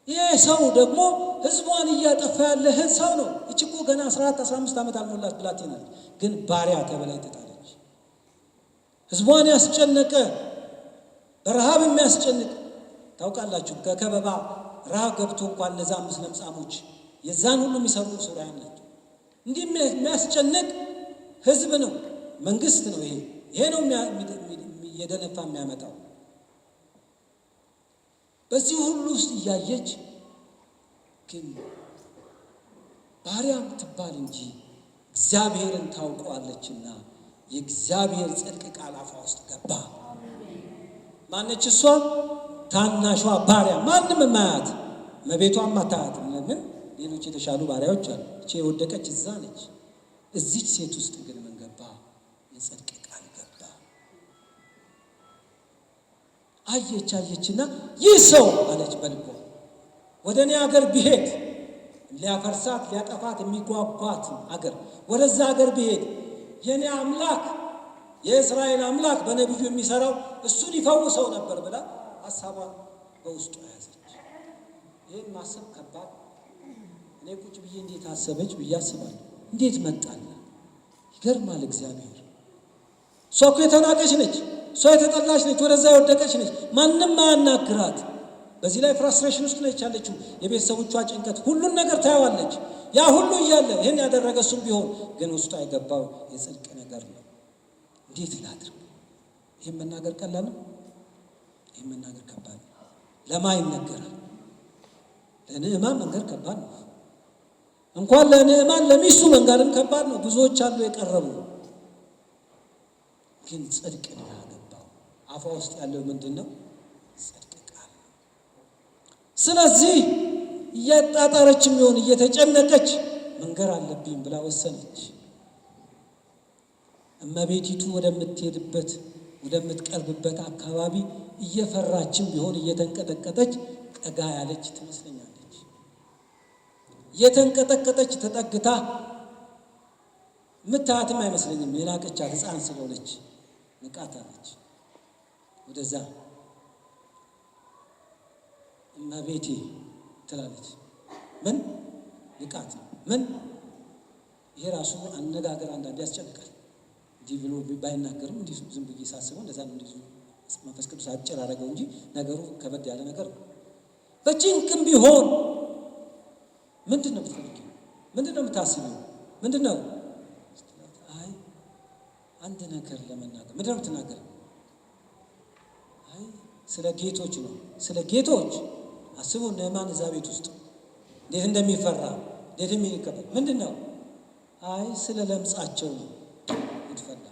ይህ ሰው ደግሞ ህዝቧን እያጠፋ ያለ ሰው ነው። እቺ እኮ ገና 14 15 ዓመት አልሞላት ብላቴና ነች፣ ግን ባሪያ ተብላ ተጣለች። ህዝቧን ያስጨነቀ፣ በረሃብ የሚያስጨንቅ ታውቃላችሁ። ከከበባ ረሃብ ገብቶ እንኳን እነዛ 5 ለምጻሞች የዛን ሁሉ የሚሰሩ ሶርያውያን ናቸው። እንዲህ የሚያስጨንቅ ህዝብ ነው፣ መንግስት ነው። ይሄ ነው እየደነፋ የሚያመጣው። በዚህ ሁሉ ውስጥ እያየች ግን ባሪያም ትባል እንጂ እግዚአብሔርን ታውቀዋለችና የእግዚአብሔር ጽድቅ ቃል አፏ ውስጥ ገባ። ማነች እሷ? ታናሿ ባሪያ። ማንም የማያት መቤቷም አታያት። ምን ሌሎች የተሻሉ ባሪያዎች አሉ። እቺ የወደቀች እዛ ነች። እዚች ሴት ውስጥ ግን ምን ገባ? የጽድቅ ቃል ገባ። አየችና ይህ ሰው አለች በልቧ ወደ እኔ አገር ቢሄድ ሊያፈርሳት ሊያጠፋት የሚጓጓት አገር ወደዛ አገር ቢሄድ የኔ አምላክ የእስራኤል አምላክ በነቢዩ የሚሰራው እሱን ይፈውሰው ነበር ብላ ሐሳቧን በውስጡ ያዘች። ይሄን ማሰብ ከባድ። እኔ ቁጭ ብዬ እንዴት አሰበች ብዬ አስባለሁ። እንዴት መጣለ? ይገርማል። እግዚአብሔር እሷ እኮ የተናቀች ነች፣ እሷ የተጠላች ነች፣ ወደዛ የወደቀች ነች። ማንም አያናግራት። በዚህ ላይ ፍራስትሬሽን ውስጥ ነች ያለችው። የቤተሰቦቿ ጭንቀት፣ ሁሉን ነገር ታየዋለች። ያ ሁሉ እያለ ይህን ያደረገ እሱም ቢሆን ግን ውስጧ የገባው የጽድቅ ነገር ነው። እንዴት ላድርግ? ይህን መናገር ቀላል ነው? ይህን መናገር ከባድ ነው። ለማ ይነገራል? ለንዕማን መንገር ከባድ ነው። እንኳን ለንዕማን ለሚስቱ መንገርም ከባድ ነው። ብዙዎች አሉ የቀረቡ፣ ግን ጽድቅ ነው ያገባው። አፏ ውስጥ ያለው ምንድን ነው? ጽድቅ ቃል። ስለዚህ እያጣጣረችም ይሆን እየተጨነቀች መንገር አለብኝ ብላ ወሰነች። እመቤቲቱ ወደምትሄድበት ወደምትቀርብበት አካባቢ እየፈራችም ቢሆን እየተንቀጠቀጠች ጠጋ ያለች ትመስለኛለች። እየተንቀጠቀጠች ተጠግታ ምታያትም አይመስለኝም። የናቀቻት ሕፃን ስለሆነች ንቃታለች። ወደዛ እመቤቴ ትላለች። ምን ንቃት ነው? ምን ይሄ ራሱ አነጋገር አንዳንዴ ያስጨንቃል። እንዲህ ብሎ ባይናገርም እንዲህ ዝም ብዬ ሳስበው እንደዛ ነው። እንዲህ መንፈስ ቅዱስ አጭር አደረገው እንጂ ነገሩ ከበድ ያለ ነገር ነው። በጭንቅም ቢሆን ምንድን ነው የምትፈልጊው? ምንድን ነው የምታስቢው? ምንድን ነው? አይ አንድ ነገር ለመናገር። ምንድን ነው የምትናገረው? አይ ስለ ጌቶች ነው። ስለ ጌቶች አስቡ። ንዕማን እዛ ቤት ውስጥ እንዴት እንደሚፈራ እንዴት የሚከበል ምንድን ነው? አይ ስለ ለምጻቸው ነው። ይድፈላ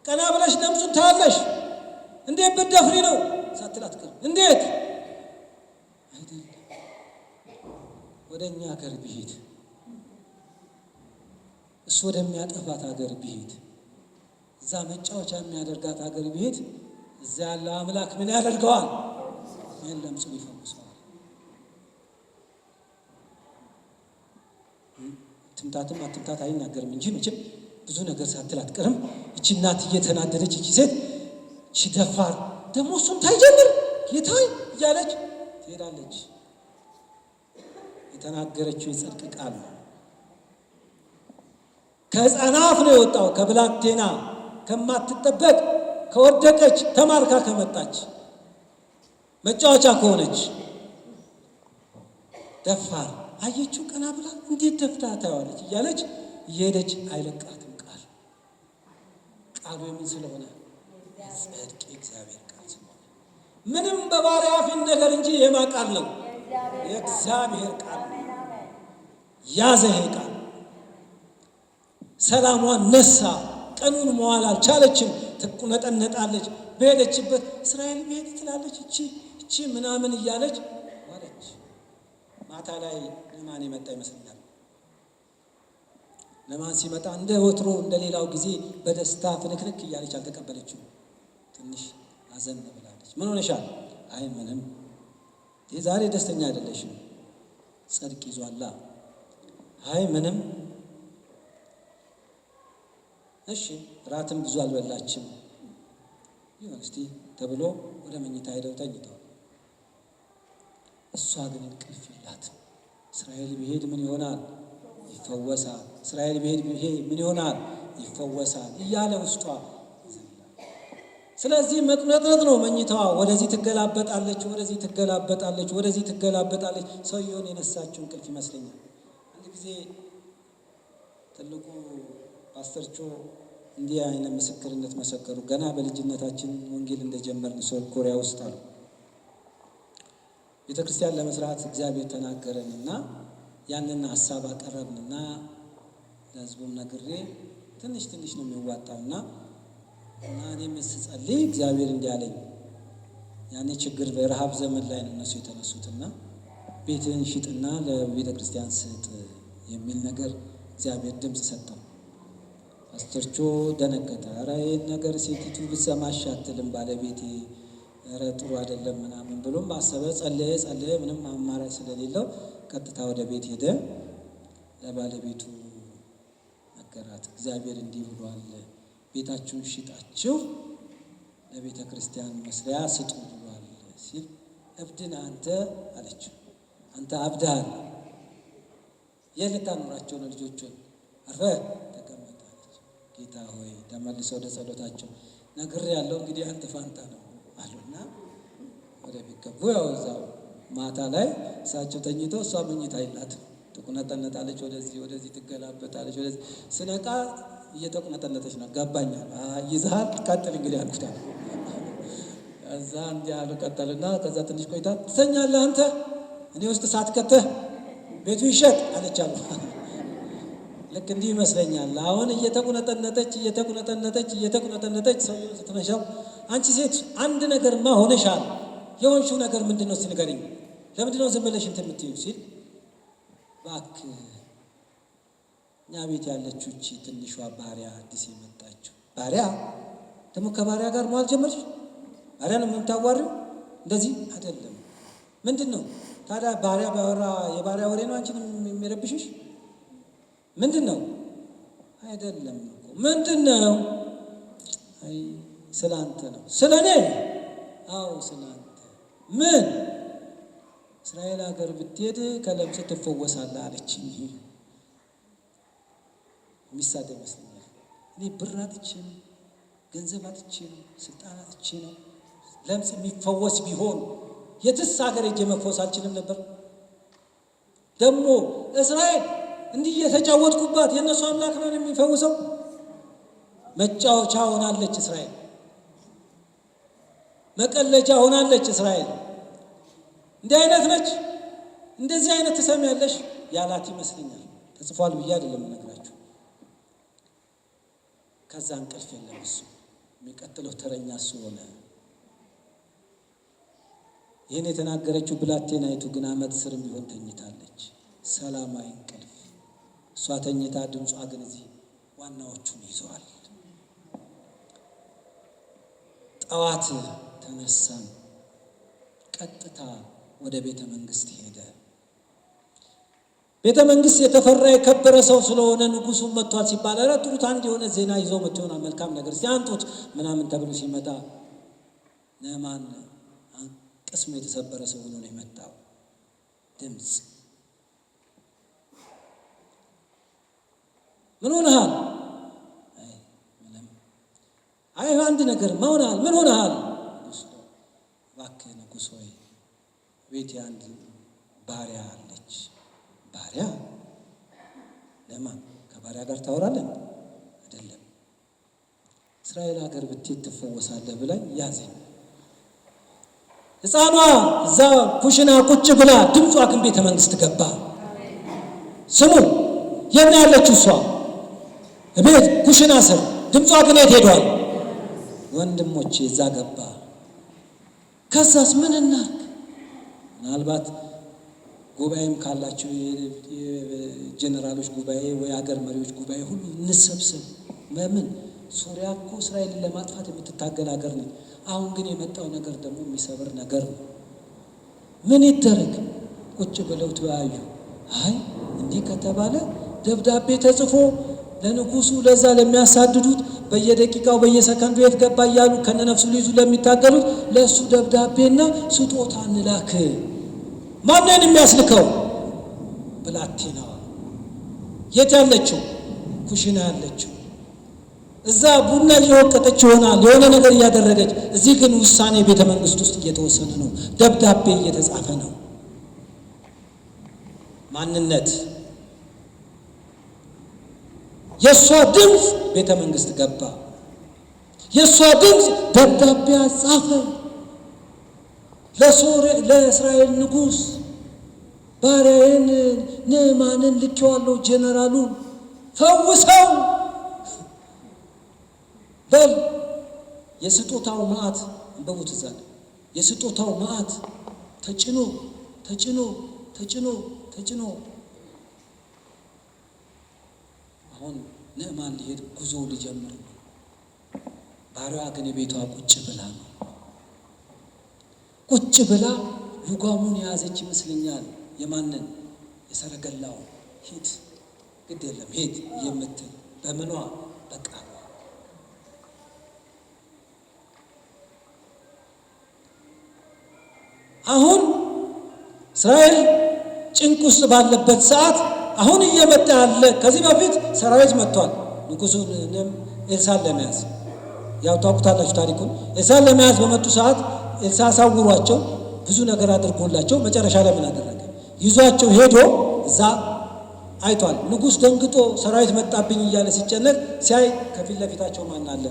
ቀና ብለሽ ለምጹን ታያለሽ። እንዴት ብትደፍሪ ነው ሳትላት ቀር እንዴት አይደለም። ወደኛ ሀገር ቢሄድ እሱ ወደሚያጠፋት ሀገር ቢሄድ እዛ መጫወቻ የሚያደርጋት ሀገር ቢሄድ እዛ ያለ አምላክ ምን ያደርገዋል? ምን ለምጹን ይፈውሰዋል። ትምታትም አትምታት አይናገርም እንጂ መቼም ብዙ ነገር ሳትል አትቀርም። እቺ እናት እየተናደደች እቺ ሴት እቺ ደፋር ደግሞ እሱን ታይጀምር ጌታዬ እያለች ትሄዳለች። የተናገረችው የጽድቅ ቃል ነው። ከሕፃን አፍ ነው የወጣው። ከብላቴና ከማትጠበቅ ከወደቀች ተማርካ ከመጣች መጫወቻ ከሆነች ደፋር አየችው። ቀና ብላ እንዴት ደፍታ ታየዋለች እያለች እየሄደች አይለቃትም። ቃሉ የምን ስለሆነ ጽድቅ የእግዚአብሔር ቃል ስለሆነ ምንም በባሪያ አፍ ነገር እንጂ የማ ቃል ነው? የእግዚአብሔር ቃል ነው። ያዘ ይሄ ቃል ሰላሟን ነሳ። ቀኑን መዋል አልቻለችም። ትቁነጠነጣለች። በሄደችበት እስራኤል ቤት ትላለች። እቺ ምናምን እያለች ማለች። ማታ ላይ ንዕማን የመጣ ይመስለኛል። ንዕማን ሲመጣ እንደ ወትሮ እንደ ሌላው ጊዜ በደስታ ፍንክንክ እያለች አልተቀበለችው። ትንሽ አዘን ብላለች። ምን ሆነሻል? አይ ምንም፣ ዛሬ ደስተኛ አይደለሽም። ጽድቅ ይዟላ። አይ ምንም። እሺ ራትም ብዙ አልበላችም። ይሁን እስቲ ተብሎ ወደ መኝታ ሄደው ተኝተው፣ እሷ ግን እንቅልፍ የላትም። እስራኤል ቢሄድ ምን ይሆናል? ይፈወሳል። እስራኤል ቢሄድ ምን ይሆናል? ይፈወሳል እያለ ውስጧ። ስለዚህ መቅነጥነጥ ነው መኝታዋ። ወደዚህ ትገላበጣለች፣ ወደዚህ ትገላበጣለች፣ ወደዚህ ትገላበጣለች። ሰውየውን የነሳችው እንቅልፍ ይመስለኛል። አንድ ጊዜ ትልቁ ፓስተር ቾ እንዲህ አይነት ምስክርነት መሰከሩ። ገና በልጅነታችን ወንጌል እንደጀመርን ሶል ኮሪያ ውስጥ አሉ። ቤተክርስቲያን ለመስራት እግዚአብሔር ተናገረንና ያንን ሐሳብ አቀረብንና ለሕዝቡም ነግሬ ትንሽ ትንሽ ነው የሚዋጣውና እኔም ስጸልይ እግዚአብሔር እንዲህ አለኝ። ያኔ ችግር በረሃብ ዘመን ላይ ነው እነሱ የተነሱትና ቤትን ሽጥና ለቤተ ክርስቲያን ስጥ የሚል ነገር እግዚአብሔር ድምፅ ሰጠው። ፓስተር ቾ ደነገጠ። ኧረ ይህን ነገር ሴቲቱ ብትሰማሽ አትልም፣ ባለቤቴ ኧረ ጥሩ አይደለም ምናምን ብሎም አሰበ። ጸለየ። ምንም አማራጭ ስለሌለው ቀጥታ ወደ ቤት ሄደ። ለባለቤቱ ነገራት። እግዚአብሔር እንዲህ ብሏል፣ ቤታችሁን ሽጣችሁ ለቤተ ክርስቲያን መስሪያ ስጡ ብሏል ሲል እብድን አንተ አለችው። አንተ አብድሃል። የልታኖራቸው ነው ልጆቹን። አርፈህ ተቀመጥ አለች። ጌታ ሆይ ተመልሰው ወደ ጸሎታቸው ነግሬያለሁ፣ እንግዲህ አንተ ፋንታ ነው አሉና ወደ ቤት ገቡ። ያው እዛው ማታ ላይ እሳቸው ተኝተው እሷ መኝታ የላትም። ትቁነጠነጣለች፣ ወደዚህ ትገላበጣለች። ወደዚህ ስነቃ እየተቁነጠነጠች ነው። ገባኛል። ይዘሃል ቀጥል እንግዲህ አልኩታል። እዛ እንዲህ አሉ። ቀጠልና ከዛ ትንሽ ቆይታ ትተኛለህ አንተ እኔ ውስጥ ሳትከተህ ቤቱ ይሸጥ አለቻሉ። ልክ እንዲህ ይመስለኛል። አሁን እየተቁነጠነጠች ሰውየው ስትመሻው አንቺ ሴት አንድ ነገርማ ሆነሻል። የሆንሽው ነገር ምንድን ነው? ንገሪኝ። ለምንድን ነው ዝም ብለሽ እንትን የምትይው ሲል እባክህ እኛ ቤት ያለችው እቺ ትንሿ ባሪያ አዲስ የመጣችው ባሪያ ደግሞ ከባሪያ ጋር መዋል ጀመርሽ? ባሪያ ነው የምታዋሪው? እንደዚህ አይደለም። ምንድን ነው ታዲያ? ባሪያ ባወራ የባሪያ ወሬ ነው አንቺን የሚረብሽሽ? ምንድን ነው? አይደለም እኮ ምንድን ነው? አይ ስለ አንተ ነው። ስለ እኔ? አዎ ስለ አንተ። ምን? እስራኤል ሀገር ብትሄድ ከለምጽ ትፈወሳለህ አለችኝ። የሚሳደ ይመስለኛል። እኔ ብር አጥቼ ነው፣ ገንዘብ አጥቼ ነው፣ ስልጣን አጥቼ ነው። ለምጽ የሚፈወስ ቢሆን የትስ ሀገር ሄጄ መፈወስ አልችልም ነበር? ደግሞ እስራኤል እንዲህ እየተጫወትኩባት የእነሱ አምላክ ነው የሚፈውሰው? መጫወቻ ሆናለች እስራኤል፣ መቀለጃ ሆናለች እስራኤል። እንዲህ አይነት ነች። እንደዚህ አይነት ትሰሚያለሽ ያላት ይመስለኛል። ተጽፏል ብዬ አይደለም እነግራችሁ። ከዛ እንቅልፍ የለም እሱ። የሚቀጥለው ተረኛ እሱ ሆነ። ይህን የተናገረችው ብላቴናይቱ ግን ዓመት ስር የሚሆን ተኝታለች። ሰላማዊ እንቅልፍ። እሷ ተኝታ ድምጿ ግን እዚህ ዋናዎቹን ይዘዋል። ጠዋት ተነሳን፣ ቀጥታ ወደ ቤተ መንግስት ሄደ። ቤተ መንግስት የተፈራ የከበረ ሰው ስለሆነ ንጉሱ መጥቷል ሲባል ኧረ ጥሩት፣ አንድ የሆነ ዜና ይዞ መጥቶ ይሆናል፣ መልካም ነገር ሲያንጡት ምናምን ተብሎ ሲመጣ ነማን ቅስሙ የተሰበረ ሰው ሆኖ ነው የመጣው። ድምፅ ምን ሆነሃል? አይ አንድ ነገር ሆነሃል። ምን ሆነሃል? እባክህ ንጉሥ ሆይ ቤቴ አንድ ባሪያ አለች። ባሪያ? ለማን? ከባሪያ ጋር ታወራለን? አይደለም። እስራኤል ሀገር ብትሄድ ትፈወሳለህ ብላኝ ያዘኝ። ሕፃኗ እዛ ኩሽና ቁጭ ብላ ድምጿ ግን ቤተ መንግስት ገባ። ስሙ የት ነው ያለችው? እሷ ቤት ኩሽና ስር፣ ድምጿ ግን የት ሄዷል? ወንድሞቼ እዛ ገባ። ከዛስ ምን እናርግ? ምናልባት ጉባኤም ካላችሁ የጀነራሎች ጉባኤ ወይ ሀገር መሪዎች ጉባኤ ሁሉ እንሰብሰብ። በምን ሶሪያ እኮ እስራኤልን ለማጥፋት የምትታገል ሀገር ነች። አሁን ግን የመጣው ነገር ደግሞ የሚሰብር ነገር ነው። ምን ይደረግ? ቁጭ ብለው ተወያዩ። አይ እንዲህ ከተባለ ደብዳቤ ተጽፎ ለንጉሱ ለዛ ለሚያሳድዱት በየደቂቃው በየሰከንዱ የት ገባ እያሉ ከነነፍሱ ሊይዙ ለሚታገሉት ለእሱ ደብዳቤና ስጦታ እንላክ። ማንን የሚያስልከው? ብላቴናዋ። የት ያለችው? ኩሽና ያለችው። እዛ ቡና እየወቀጠች ይሆናል፣ የሆነ ነገር እያደረገች። እዚህ ግን ውሳኔ ቤተ መንግስት ውስጥ እየተወሰነ ነው፣ ደብዳቤ እየተጻፈ ነው። ማንነት የእሷ ድምፅ ቤተ መንግስት ገባ። የእሷ ድምፅ ደብዳቤ አጻፈ ለእስራኤል ንጉሥ። ባሪያዬን ንዕማንን ልኬዋለሁ፣ ጀነራሉን ፈውሰው በል። የስጦታው መዓት እንበቡት እዛ የስጦታው መዓት ተጭኖ ተጭኖ ተጭኖ ተጭኖ አሁን ንዕማን ሊሄድ ጉዞ ሊጀምር ነው። ባሪያዋ ግን ቤቷ ቁጭ ብላ ነው። ቁጭ ብላ ልጓሙን የያዘች ይመስለኛል። የማንን? የሰረገላው። ሂድ ግድ የለም ሂድ የምትል በምኗ? በቃሏ። አሁን እስራኤል ጭንቅ ውስጥ ባለበት ሰዓት አሁን እየመጣ ያለ፣ ከዚህ በፊት ሰራዊት መጥቷል ንጉሡንም ኤልሳዕን ለመያዝ። ያው ታውቁታላችሁ ታሪኩን። ኤልሳዕን ለመያዝ በመጡ ሰዓት ኤልሳዕ አሳውሯቸው ብዙ ነገር አድርጎላቸው መጨረሻ ላይ ምን አደረገ? ይዟቸው ሄዶ እዛ አይቷል። ንጉሥ ደንግጦ ሰራዊት መጣብኝ እያለ ሲጨነቅ ሲያይ ከፊት ለፊታቸው ማን አለ?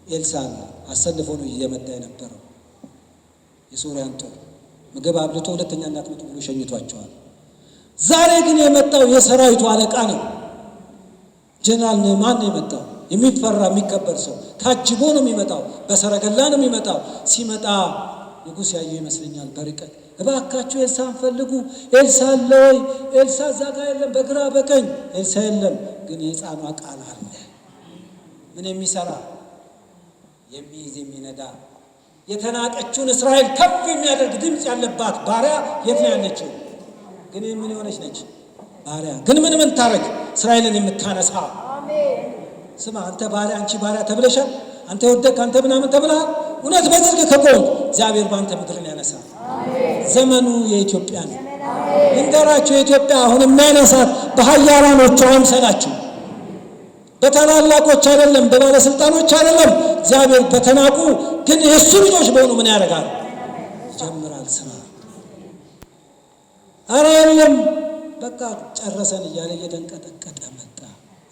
ኤልሳዕ አሰልፎ ነው እየመጣ የነበረው የሶርያን ጦር። ምግብ አብልቶ ሁለተኛ እንዳትመጡ ብሎ ሸኝቷቸዋል። ዛሬ ግን የመጣው የሰራዊቱ አለቃ ነው። ጀነራል ንዕማን ነው የመጣው። የሚፈራ የሚከበር ሰው ታጅቦ ነው የሚመጣው። በሰረገላ ነው የሚመጣው። ሲመጣ ንጉሥ ያየው ይመስለኛል በርቀት። እባካችሁ ኤልሳዕን ፈልጉ፣ ኤልሳዕ አለ ወይ? ኤልሳዕ እዛ ጋር የለም፣ በግራ በቀኝ ኤልሳዕ የለም። ግን የሕፃኗ ቃል አለ። ምን የሚሰራ የሚይዝ የሚነዳ የተናቀችውን እስራኤል ከፍ የሚያደርግ ድምፅ ያለባት ባሪያ የት ነው ያለችው? ግን ምን የሆነች ነች? ባሪያ። ግን ምን ታረግ? እስራኤልን የምታነሳ። ስማ አንተ ባሪያ፣ አንቺ ባሪያ ተብለሻል። አንተ ወደቅ፣ አንተ ምናምን ተብለሃል። እውነት በጽድቅ ከቆም እግዚአብሔር በአንተ ምድርን ያነሳል። ዘመኑ የኢትዮጵያ ነው። እንገራችሁ የኢትዮጵያ አሁን የሚያነሳት በኃያላኖቿ አይምሰላችሁ። በታላላቆች አይደለም፣ በባለስልጣኖች አይደለም። እግዚአብሔር በተናቁ ግን የእሱ ልጆች በሆኑ ምን ያደርጋል? ይጀምራል ስራ። ኧረ የለም በቃ ጨረሰን እያለ እየተንቀጠቀጠ መጣ።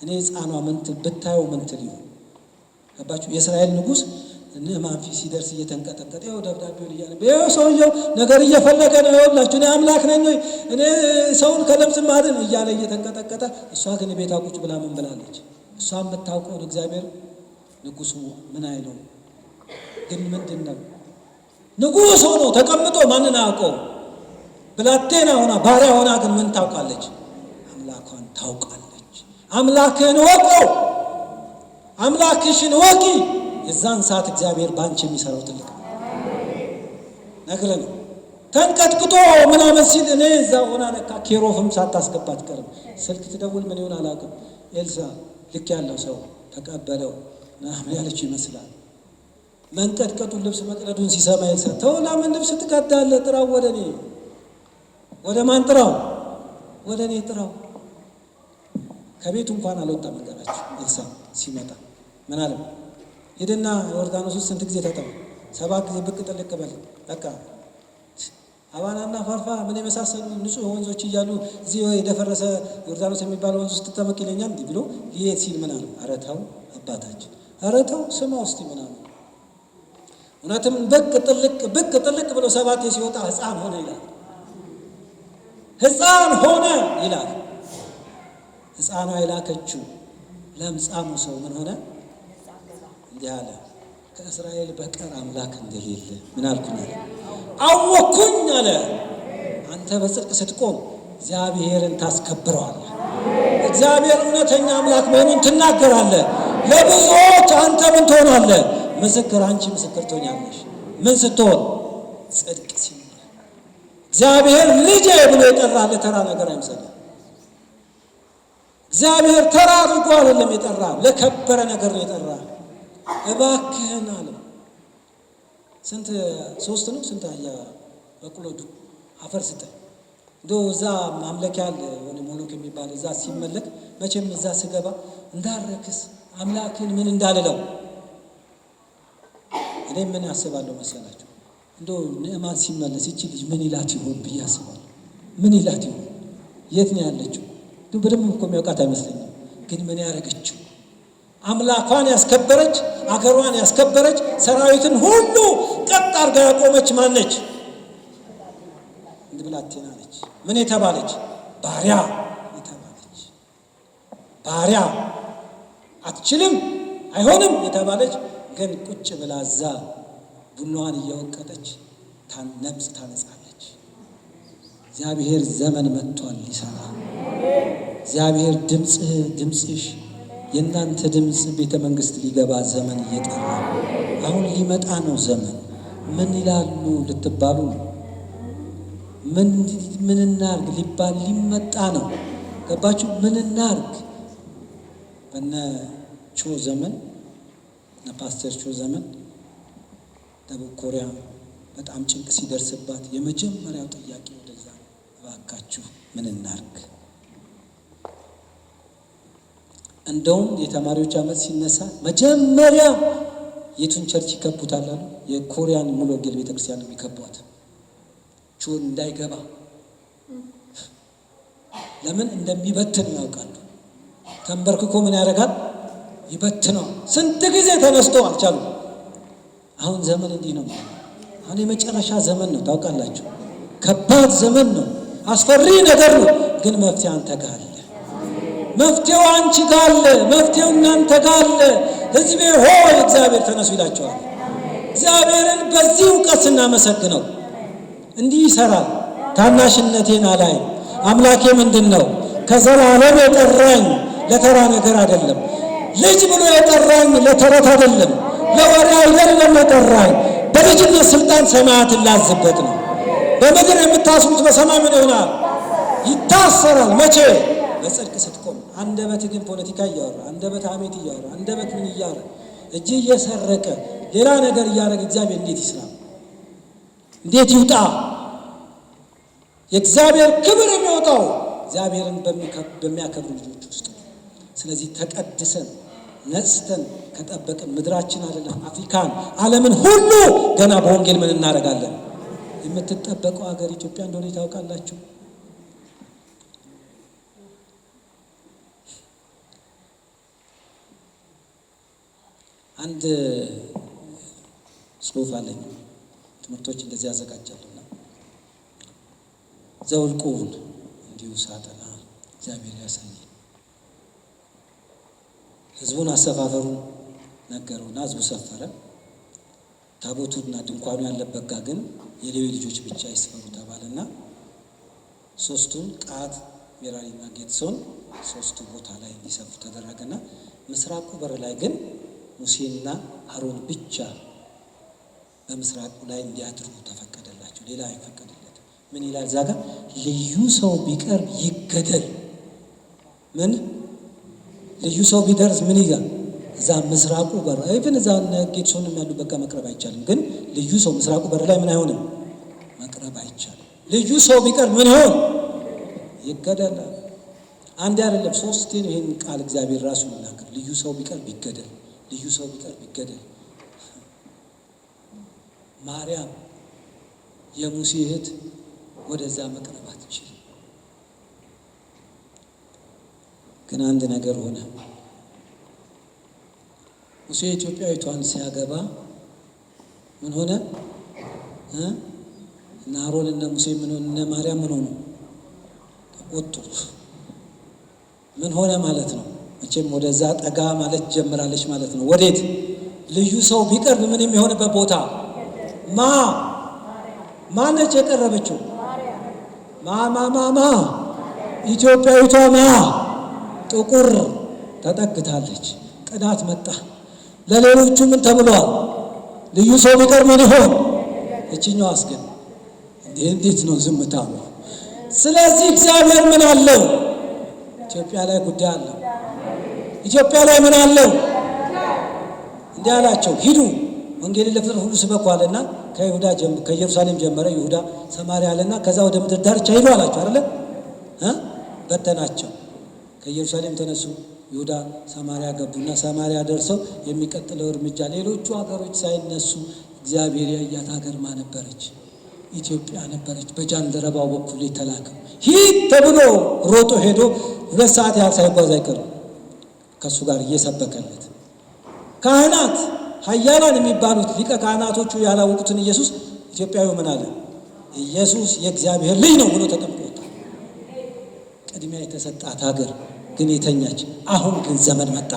እኔ ሕፃኗ ምንትል ብታየው ምንትል ይሆን? ገባችሁ? የእስራኤል ንጉሥ ንዕማን ፊት ሲደርስ እየተንቀጠቀጠ ያው ደብዳቤውን እያነበ ይኸው ሰውየው ነገር እየፈለገ ነው። ይኸውላችሁ እኔ አምላክ ነኝ ወይ እኔ ሰውን ከለምጽ ማድን እያለ እየተንቀጠቀጠ፣ እሷ ግን ቤታ ቁጭ ብላ ምን ብላለች? እሷ የምታውቀውን እግዚአብሔር ንጉሡ ምን አይለው ግን ምንድን ነው ንጉሥ ሆኖ ተቀምጦ ማንን አያውቀው? ብላቴና ሆና ባሪያ ሆና ግን ምን ታውቃለች? አምላኳን ታውቃለች። አምላክህን ወቀው፣ አምላክሽን ወቂ። የዛን ሰዓት እግዚአብሔር ባንቺ የሚሰራው ትልቅ ነገር ነው። ተንቀጥቅጦ ምናምን ሲል እኔ እዛ ሆና ለካ ኬሮፍም ሳታስገባት ቀርም ስልክ ትደውል ምን ይሆን አላውቅም። ኤልሳዕ ልክ ያለው ሰው ተቀበለው ምናምን ያለችው ይመስላል። መንቀጥቀጡን ልብስ መቅደዱን ሲሰማ ኤልሳዕ ተው፣ ለምን ልብስ ትቀዳለህ? ጥራው ወደ እኔ። ወደ ማን ጥራው? ወደ እኔ ጥራው። ከቤቱ እንኳን አልወጣም። ነገራችሁ ኤልሳዕ ሲመጣ ምን አለ? ሂድና ዮርዳኖስ ውስጥ ስንት ጊዜ ታጠብ? 7 ጊዜ ብቅ ጥልቅ በል። በቃ አባናና ፋርፋ ምን የመሳሰሉ ንጹህ ወንዞች እያሉ እዚህ የደፈረሰ ዮርዳኖስ የሚባለው ወንዝ ውስጥ ተጠመቅ ይለኛል እንዲህ ብሎ ሊሄድ ሲል ምን አለ? ኧረ ተው አባታችን፣ ኧረ ተው ስማ ውስጥ ምን አለ? እውነትም ብቅ ጥልቅ ብሎ 7 ሲወጣ ሕፃን ሆነ ይላል። ሕፃን ሆነ ይላል። ሕፃኗ የላከችው ለምጻሙ ሰው ምን ሆነ? እንዲህ አለ፣ ከእስራኤል በቀር አምላክ እንደሌለ ምን አልኩኝ? አወኩኝ አለ። አንተ በጽድቅ ስትቆም እግዚአብሔርን ታስከብረዋለህ። እግዚአብሔር እውነተኛ አምላክ መሆኑን ትናገራለህ። ለብዙዎች አንተ ምን ትሆናለህ? ምስክር። አንቺ ምስክር ትሆኛለሽ። ምን ስትሆን? ጽድቅ ሲኖር። እግዚአብሔር ልጄ ብሎ የጠራህ ለተራ ነገር አይምሰልህ። እግዚአብሔር ተራ አድርጎ አይደለም የጠራ፣ ለከበረ ነገር ነው የጠራ። እባክህን አለ። ስንት 3 ነው ስንት አያ በቁሎዱ አፈር ስጠኝ። እንደው እዛ ማምለክ ያለ የሆነ ሞሎክ የሚባል እዛ ሲመለክ መቼም እዛ ስገባ እንዳረክስ አምላክን ምን እንዳልለው እኔ ምን ያስባለሁ መሰላችሁ? እንደው ንዕማን ሲመለስ እቺ ልጅ ምን ይላት ይሆን ብዬ አስባለሁ። ምን ይላት ይሆን? የት ነው ያለችው? ግን በደንብ እኮ የሚያውቃት አይመስለኝም። ግን ምን ያደረገችው? አምላኳን ያስከበረች፣ አገሯን ያስከበረች፣ ሰራዊትን ሁሉ ቀጥ አድርጋ ያቆመች ማነች? እንደ ብላቴና ነች። ምን የተባለች? ባሪያ የተባለች። ባሪያ አትችልም፣ አይሆንም የተባለች ግን ቁጭ ብላ እዛ ቡናዋን እየወቀጠች ነፍስ ታነጻለች። እግዚአብሔር ዘመን መጥቷል ሊሰራ። እግዚአብሔር ድምፅሽ የእናንተ ድምፅ ቤተ መንግስት ሊገባ ዘመን እየጠራ አሁን ሊመጣ ነው ዘመን። ምን ይላሉ ልትባሉ ነው። ምን እናርግ ሊባል ሊመጣ ነው። ገባችሁ? ምን እናርግ? በነ ቾ ዘመን እና ፓስተር ቾ ዘመን ደቡብ ኮሪያ በጣም ጭንቅ ሲደርስባት የመጀመሪያው ጥያቄ ወደዛ እባካችሁ ምን እናርግ? እንደውም የተማሪዎች ዓመት ሲነሳ መጀመሪያ የቱን ቸርች ይከቡታል አሉ? የኮሪያን ሙሉ ወንጌል ቤተክርስቲያን የሚከቧት ቾን እንዳይገባ። ለምን እንደሚበትን ያውቃሉ። ተንበርክኮ ምን ያደርጋል? ይበትነው። ስንት ጊዜ ተነስቶ አልቻሉ። አሁን ዘመን እንዲህ ነው። አሁን የመጨረሻ ዘመን ነው። ታውቃላችሁ፣ ከባድ ዘመን ነው። አስፈሪ ነገር ነው። ግን መፍትሄ አንተ ጋር አለ። መፍትሄው አንቺ ጋር አለ። መፍትሄው እናንተ ጋር አለ። ሕዝቤ ሆይ እግዚአብሔር ተነሱ ይላቸዋል። እግዚአብሔርን በዚህ እውቀት ስናመሰግነው እንዲህ ይሰራል። ታናሽነቴን አላይም። አምላኬ ምንድን ነው? ከዘላለም የጠራኝ ለተራ ነገር አይደለም። ልጅ ብሎ የጠራኝ ለተረት አይደለም፣ ለወሬ አይደለም የጠራኝ። በልጅነት ስልጣን ሰማያትን ላዝበት ነው። በምድር የምታስሩት በሰማይ ምን ይሆናል? ይታሰራል። መቼ? በጽድቅ ስትቆም። አንደበት ግን ፖለቲካ እያወራ፣ አንደበት ሐሜት እያወራ፣ አንደበት ምን እያወራ፣ እጅ እየሰረቀ ሌላ ነገር እያደረገ እግዚአብሔር እንዴት ይስራ? እንዴት ይውጣ? የእግዚአብሔር ክብር የሚወጣው እግዚአብሔርን በሚያከብሩ ልጆች ውስጥ። ስለዚህ ተቀድሰን ነጽተን ከጠበቅን ምድራችን አይደለም አፍሪካን፣ ዓለምን ሁሉ ገና በወንጌል ምን እናደርጋለን? የምትጠበቀው ሀገር ኢትዮጵያ እንደሆነ ታውቃላችሁ። አንድ ጽሑፍ አለኝ። ትምህርቶች እንደዚህ ያዘጋጃሉና ዘውልቁን እንዲሁ ሳጠና እግዚአብሔር ያሳይ። ህዝቡን አሰፋፈሩን ነገረውና ህዝቡ ሰፈረ። ታቦቱና ድንኳኑ ያለበት ጋ ግን የሌዊ ልጆች ብቻ ይስፈሩ ተባለና ሶስቱን ቃት፣ ሜራሪና ጌድሶን ሶስቱ ቦታ ላይ እንዲሰፉ ተደረገና ምስራቁ በር ላይ ግን ሙሴና አሮን ብቻ በምስራቁ ላይ እንዲያድሩ ተፈቀደላቸው። ሌላ አይፈቀድለት። ምን ይላል እዛ ጋር? ልዩ ሰው ቢቀርብ ይገደል። ምን ልዩ ሰው ቢደርስ ምን ይላል? እዛ ምስራቁ በር አይብን እዛ ጌድሶንም ያሉበት ጋር መቅረብ አይቻልም። ግን ልዩ ሰው ምስራቁ በር ላይ ምን አይሆንም? መቅረብ አይቻልም። ልዩ ሰው ቢቀርብ ምን ይሆን? ይገደላል። አንድ አይደለም ሶስቴ ነው ይሄን ቃል እግዚአብሔር ራሱ ይናገር። ልዩ ሰው ቢቀርብ ይገደል፣ ልዩ ሰው ቢቀርብ ይገደል። ማርያም የሙሴ እህት ወደዛ መቅረብ አትችልም። ግን አንድ ነገር ሆነ። ሙሴ ኢትዮጵያዊቷን ሲያገባ ምን ሆነ? እና አሮን እና ሙሴ ምን ሆነ? እና ማርያም ምን ሆኑ? ተቆጡ። ምን ሆነ ማለት ነው? መቼም ወደዛ ጠጋ ማለት ጀምራለች ማለት ነው። ወዴት? ልዩ ሰው ቢቀርብ ምን የሚሆንበት ቦታ? ማነች የቀረበችው? ማ ኢትዮጵያዊቷ ጥቁር ተጠግታለች። ቅናት መጣ። ለሌሎቹ ምን ተብሏል? ልዩ ሰው ቢቀርብ ምን ይሆን? እችኛዋስ ግን እንዴት ነው ዝምታ ነው? ስለዚህ እግዚአብሔር ምን አለው? ኢትዮጵያ ላይ ጉዳይ አለው። ኢትዮጵያ ላይ ምን አለው? እንዲህ አላቸው፣ ሂዱ ወንጌልን ለፍጥረት ሁሉ ስበኩ አለና ከኢየሩሳሌም ጀመረ፣ ይሁዳ ሰማርያ አለና ከዛ ወደ ምድር ዳርቻ ሂዱ አላቸው አይደለ? በተናቸው። ከኢየሩሳሌም ተነሱ፣ ይሁዳ ሰማርያ ገቡና ሰማርያ ደርሰው የሚቀጥለው እርምጃ ሌሎቹ ሀገሮች ሳይነሱ እግዚአብሔር ያያት ሀገር ማ ነበረች? ኢትዮጵያ ነበረች። በጃንደረባው በኩል የተላከው ሂድ ተብሎ ሮጦ ሄዶ 2 ሰዓት ያህል ሳይጓዝ አይቀርም ከእሱ ጋር እየሰበከለት። ካህናት ኃያላን የሚባሉት ሊቀ ካህናቶቹ ያላወቁትን ኢየሱስ ኢትዮጵያዊ ምን አለ? ኢየሱስ የእግዚአብሔር ልጅ ነው ብሎ ተቀምጦታል። ቅድሚያ የተሰጣት ሀገር ግን የተኛች። አሁን ግን ዘመን መጣ።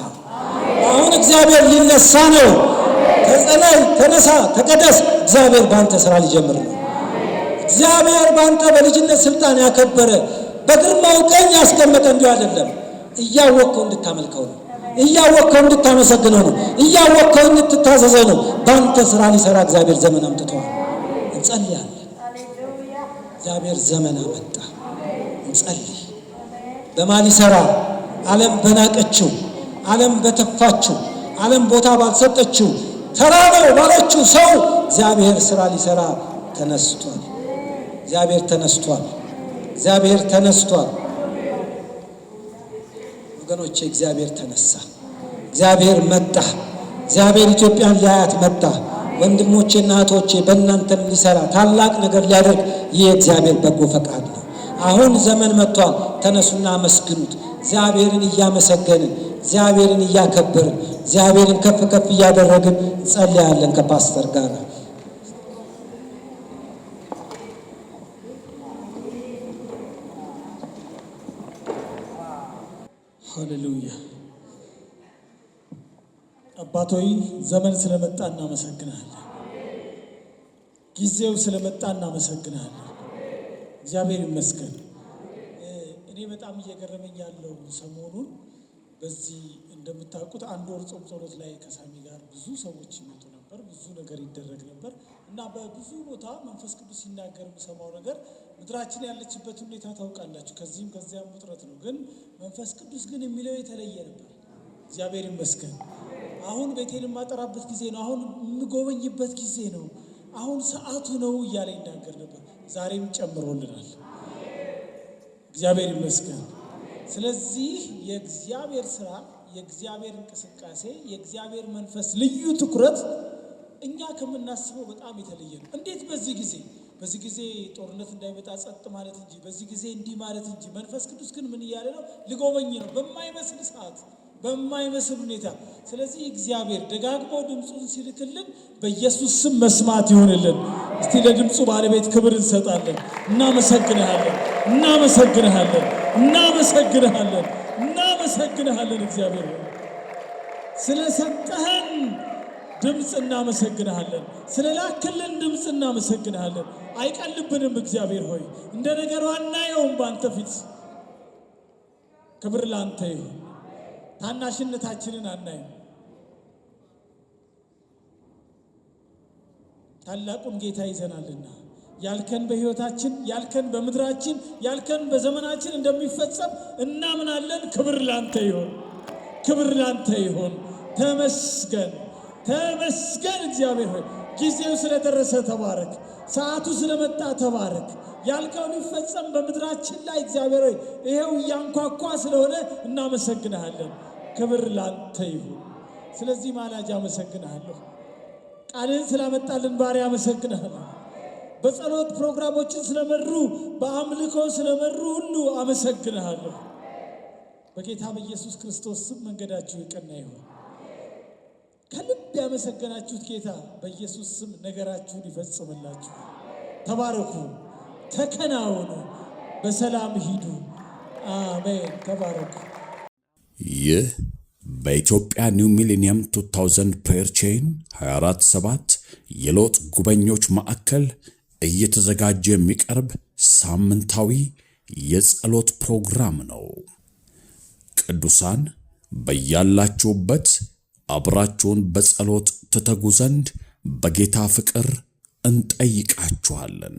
አሁን እግዚአብሔር ሊነሳ ነው። ተጸለይ፣ ተነሳ፣ ተቀደስ። እግዚአብሔር በአንተ ስራ ሊጀምር ነው። እግዚአብሔር በአንተ በልጅነት ስልጣን ያከበረ በግርማው ቀኝ ያስቀመጠ እንዲሁ አይደለም፣ እያወቅከው እንድታመልከው ነው። እያወቅከው እንድታመሰግነው ነው። እያወቅከው እንድትታዘዘው ነው። በአንተ ስራ ሊሰራ እግዚአብሔር ዘመን አምጥተዋል። እንጸልያለን። እግዚአብሔር ዘመን አመጣ። እንጸልይ። በማን ሊሰራ? ዓለም በናቀችው፣ ዓለም በተፋችው፣ ዓለም ቦታ ባልሰጠችው ተራ ነው ባለችው ሰው እግዚአብሔር ስራ ሊሰራ ተነስቷል። እግዚአብሔር ተነስቷል። እግዚአብሔር ተነስቷል። ወገኖቼ እግዚአብሔር ተነሳ። እግዚአብሔር መጣ። እግዚአብሔር ኢትዮጵያን ሊያያት መጣ። ወንድሞቼና እህቶቼ በእናንተም ሊሰራ ታላቅ ነገር ሊያደርግ ይህ እግዚአብሔር በጎ ፈቃድ ነው። አሁን ዘመን መጥቷል። ተነሱና አመስግኑት። እግዚአብሔርን እያመሰገንን፣ እግዚአብሔርን እያከበርን፣ እግዚአብሔርን ከፍ ከፍ እያደረግን እንጸልያለን ከፓስተር ጋር። ሃሌሉያ። አባቶይ ዘመን ስለመጣ እናመሰግናለን። ጊዜው ስለመጣ እናመሰግናለን። እግዚአብሔር ይመስገን። እኔ በጣም እየገረመኝ ያለው ሰሞኑን በዚህ እንደምታውቁት አንድ ወር ጾም ጸሎት ላይ ከሳሚ ጋር ብዙ ሰዎች ይመጡ ነበር፣ ብዙ ነገር ይደረግ ነበር እና በብዙ ቦታ መንፈስ ቅዱስ ሲናገር የምሰማው ነገር ምድራችን ያለችበት ሁኔታ ታውቃላችሁ። ከዚህም ከዚያም ውጥረት ነው፣ ግን መንፈስ ቅዱስ ግን የሚለው የተለየ ነበር። እግዚአብሔር ይመስገን። አሁን ቤቴን የማጠራበት ጊዜ ነው፣ አሁን የምጎበኝበት ጊዜ ነው፣ አሁን ሰዓቱ ነው እያለ ይናገር ነበር። ዛሬም ጨምሮልናል። እግዚአብሔር ይመስገን። ስለዚህ የእግዚአብሔር ስራ፣ የእግዚአብሔር እንቅስቃሴ፣ የእግዚአብሔር መንፈስ ልዩ ትኩረት እኛ ከምናስበው በጣም የተለየ ነው። እንዴት በዚህ ጊዜ ጦርነት እንዳይመጣ ጸጥ ማለት እንጂ፣ በዚህ ጊዜ እንዲህ ማለት እንጂ፣ መንፈስ ቅዱስ ግን ምን እያለ ነው? ልጎበኝ ነው በማይመስል ሰዓት፣ በማይመስል ሁኔታ። ስለዚህ እግዚአብሔር ደጋግሞ ድምፁን ሲልክልን በኢየሱስ ስም መስማት ይሆንልን። እስቲ ለድምፁ ባለቤት ክብር እንሰጣለን። እናመሰግንሃለን፣ እናመሰግንሃለን፣ እናመሰግንሃለን፣ እናመሰግንሃለን። እግዚአብሔር ስለሰጠህን ድምፅ እናመሰግንሃለን። ስለላክልን ድምፅ እናመሰግንሃለን። አይቀልብንም። እግዚአብሔር ሆይ እንደ ነገሩ አናየውም። በአንተ ፊት ክብር ላንተ ይሁን። ታናሽነታችንን አናይም። ታላቁን ጌታ ይዘናልና ያልከን በሕይወታችን፣ ያልከን በምድራችን፣ ያልከን በዘመናችን እንደሚፈጸም እናምናለን። ክብር ላንተ ይሁን። ክብር ላንተ ይሁን። ተመስገን፣ ተመስገን። እግዚአብሔር ሆይ ጊዜው ስለደረሰ ተባረክ። ሰዓቱ ስለመጣ ተባረክ። ያልከው ሊፈጸም በምድራችን ላይ እግዚአብሔር ሆይ ይሄው እያንኳኳ ስለሆነ እናመሰግንሃለን። ክብር ላንተ ይሁን። ስለዚህ ማላጅ አመሰግንሃለሁ። ቃልን ስላመጣልን ባሪያ አመሰግንሃለሁ። በጸሎት ፕሮግራሞችን ስለመሩ፣ በአምልኮ ስለመሩ ሁሉ አመሰግንሃለሁ። በጌታ በኢየሱስ ክርስቶስ ስም መንገዳችሁ የቀና ይሁን። ከልብ ያመሰገናችሁት ጌታ በኢየሱስ ስም ነገራችሁን ይፈጽምላችሁ። ተባረኩ፣ ተከናወኑ፣ በሰላም ሂዱ። አሜን። ተባረኩ። ይህ በኢትዮጵያ ኒው ሚሊኒየም 2000 ፕሬየር ቼን 24/7 የለውጥ ጉበኞች ማዕከል እየተዘጋጀ የሚቀርብ ሳምንታዊ የጸሎት ፕሮግራም ነው። ቅዱሳን በያላችሁበት አብራችሁን በጸሎት ትተጉ ዘንድ በጌታ ፍቅር እንጠይቃችኋለን።